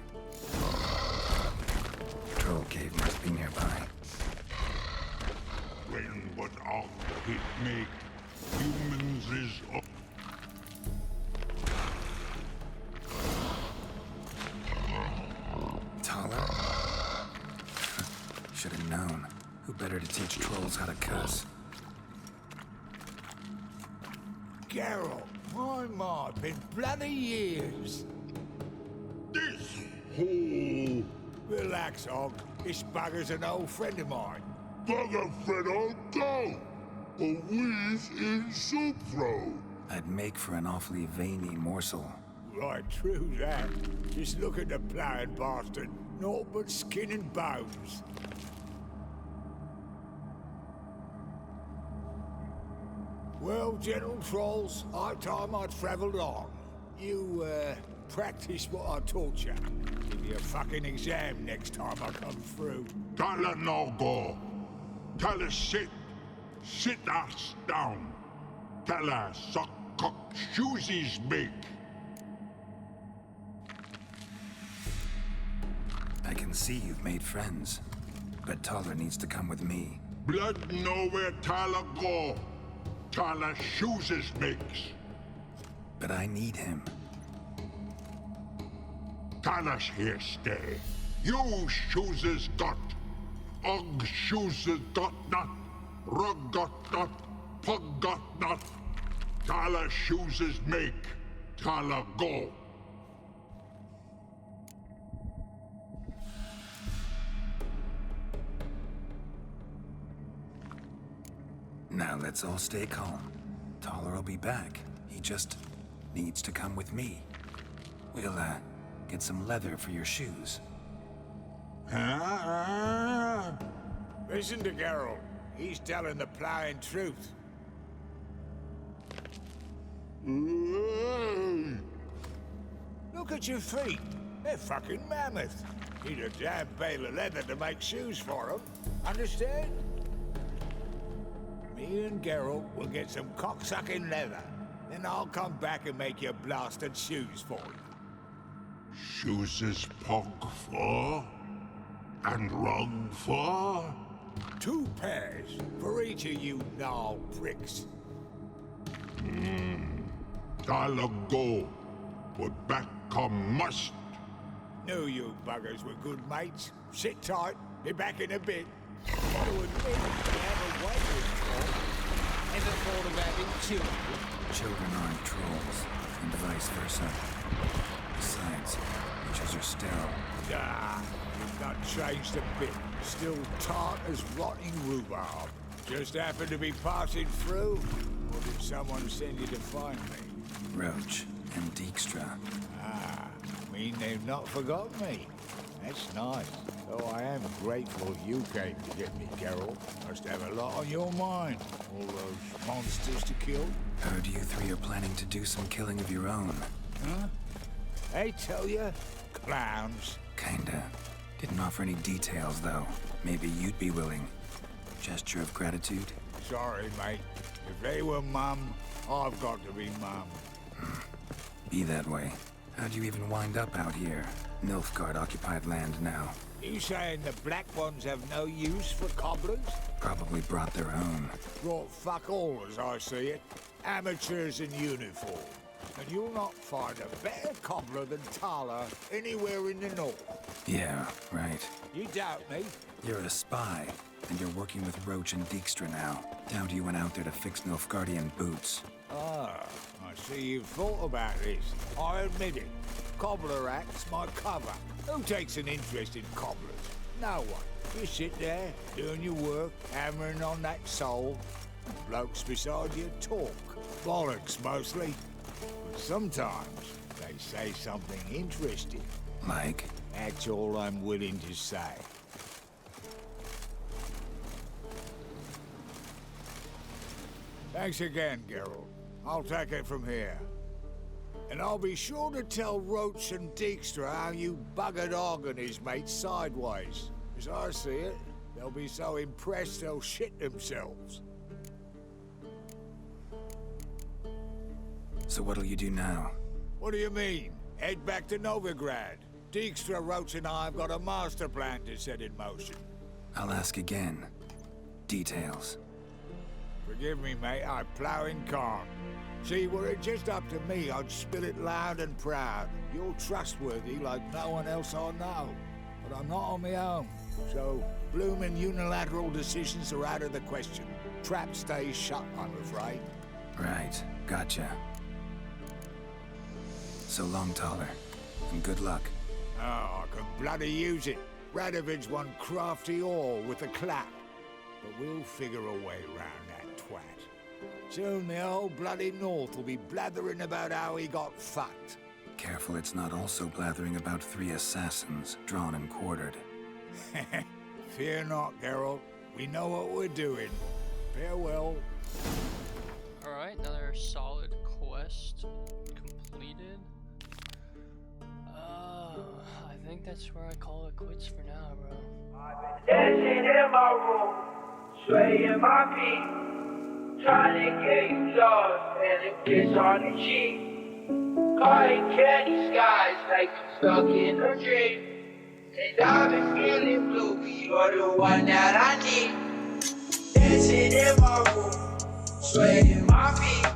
Troll cave must be nearby. When what og it make, humans is og. Taller? Should have known. Who better to teach trolls how to cuss? Geralt, my, been bloody years. This hole. Relax, Og. This bugger's an old friend of mine. Bugger friend old go. A wheeze in soup throw. I'd make for an awfully veiny morsel. Right, true that. Just look at the plowing bastard. Naught but skin and bones. Well, gentle trolls, high time I travelled on. You, practice what I taught you. Give you a fucking exam next time I come through. Tell her no go. Tell her sit. Sit ass down. Tell her suck cock shoesies make. I can see you've made friends, but Taller needs to come with me. Blood nowhere Taller go. Taller shoesies makes. But I need him. Talla's here stay. You shoeses got. Og shoeses got not. Rug got not. Pug got not. Taller shoeses make. Taller go. Now let's all stay calm. Taller will be back. He just needs to come with me. We'll, get some leather for your shoes. Listen to Geralt. He's telling the plowing truth. Look at your feet. They're fucking mammoth. Need a damn bale of leather to make shoes for them. Understand? Me and Geralt will get some cocksucking leather. Then I'll come back and make your blasted shoes for you. Shoeses pog for? And rug for? 2 pairs for each of you gnarl pricks. Taller go. But back come must. Knew you buggers were good mates. Sit tight. Be back in a bit. Got to admit, you have a way with trolls. Ever thought of having children? Children aren't trolls, and vice versa. Besides, witches are sterile. Ah, you've not changed a bit. Still tart as rotting rhubarb. Just happened to be passing through? Or did someone send you to find me? Roach and Dijkstra. Ah, I mean they've not forgotten me. That's nice. Though I am grateful you came to get me, Geralt. Must have a lot on your mind. All those monsters to kill. Heard you 3 are planning to do some killing of your own. Huh? They tell you? Clowns. Kinda. Didn't offer any details, though. Maybe you'd be willing. Gesture of gratitude? Sorry, mate. If they were mum, I've got to be mum. Be that way. How'd you even wind up out here? Nilfgaard-occupied land now. You saying the black ones have no use for cobblers? Probably brought their own. Brought fuck all, as I see it. Amateurs in uniform. And you'll not find a better cobbler than Tala anywhere in the north. Yeah, right. You doubt me? You're a spy, and you're working with Roach and Dijkstra now. Doubt you went out there to fix Nilfgaardian boots. Ah, I see you've thought about this. I admit it. Cobbler act's my cover. Who takes an interest in cobblers? No one. You sit there, doing your work, hammering on that sole. Blokes beside you talk. Bollocks, mostly. But sometimes they say something interesting. Like? That's all I'm willing to say. Thanks again, Geralt. I'll take it from here. And I'll be sure to tell Roach and Dijkstra how you buggered Og and his mates sideways. As I see it, they'll be so impressed they'll shit themselves. So what'll you do now? What do you mean? Head back to Novigrad. Dijkstra, Roach and I have got a master plan to set in motion. I'll ask again. Details. Forgive me, mate, I plough in calm. See, were it just up to me, I'd spill it loud and proud. You're trustworthy like no one else I know. But I'm not on my own. So, bloomin' unilateral decisions are out of the question. Trap stays shut, I'm afraid. Right, gotcha. So long, Taller. And good luck. Oh, I can bloody use it. Radovid's one crafty all with a clap. But we'll figure a way round that twat. Soon the old bloody North will be blathering about how he got fucked. Careful it's not also blathering about 3 assassins, drawn and quartered. Fear not, Geralt. We know what we're doing. Farewell. Alright, another solid quest completed. I think that's where I call it quits for now, bro. Dancing in my room, swaying my feet, trying to get you lost, and a kiss on the cheek. Calling candy skies like I'm stuck in a dream. And I've been feeling blue, but you're the one that I need. Dancing in my room, swaying my feet,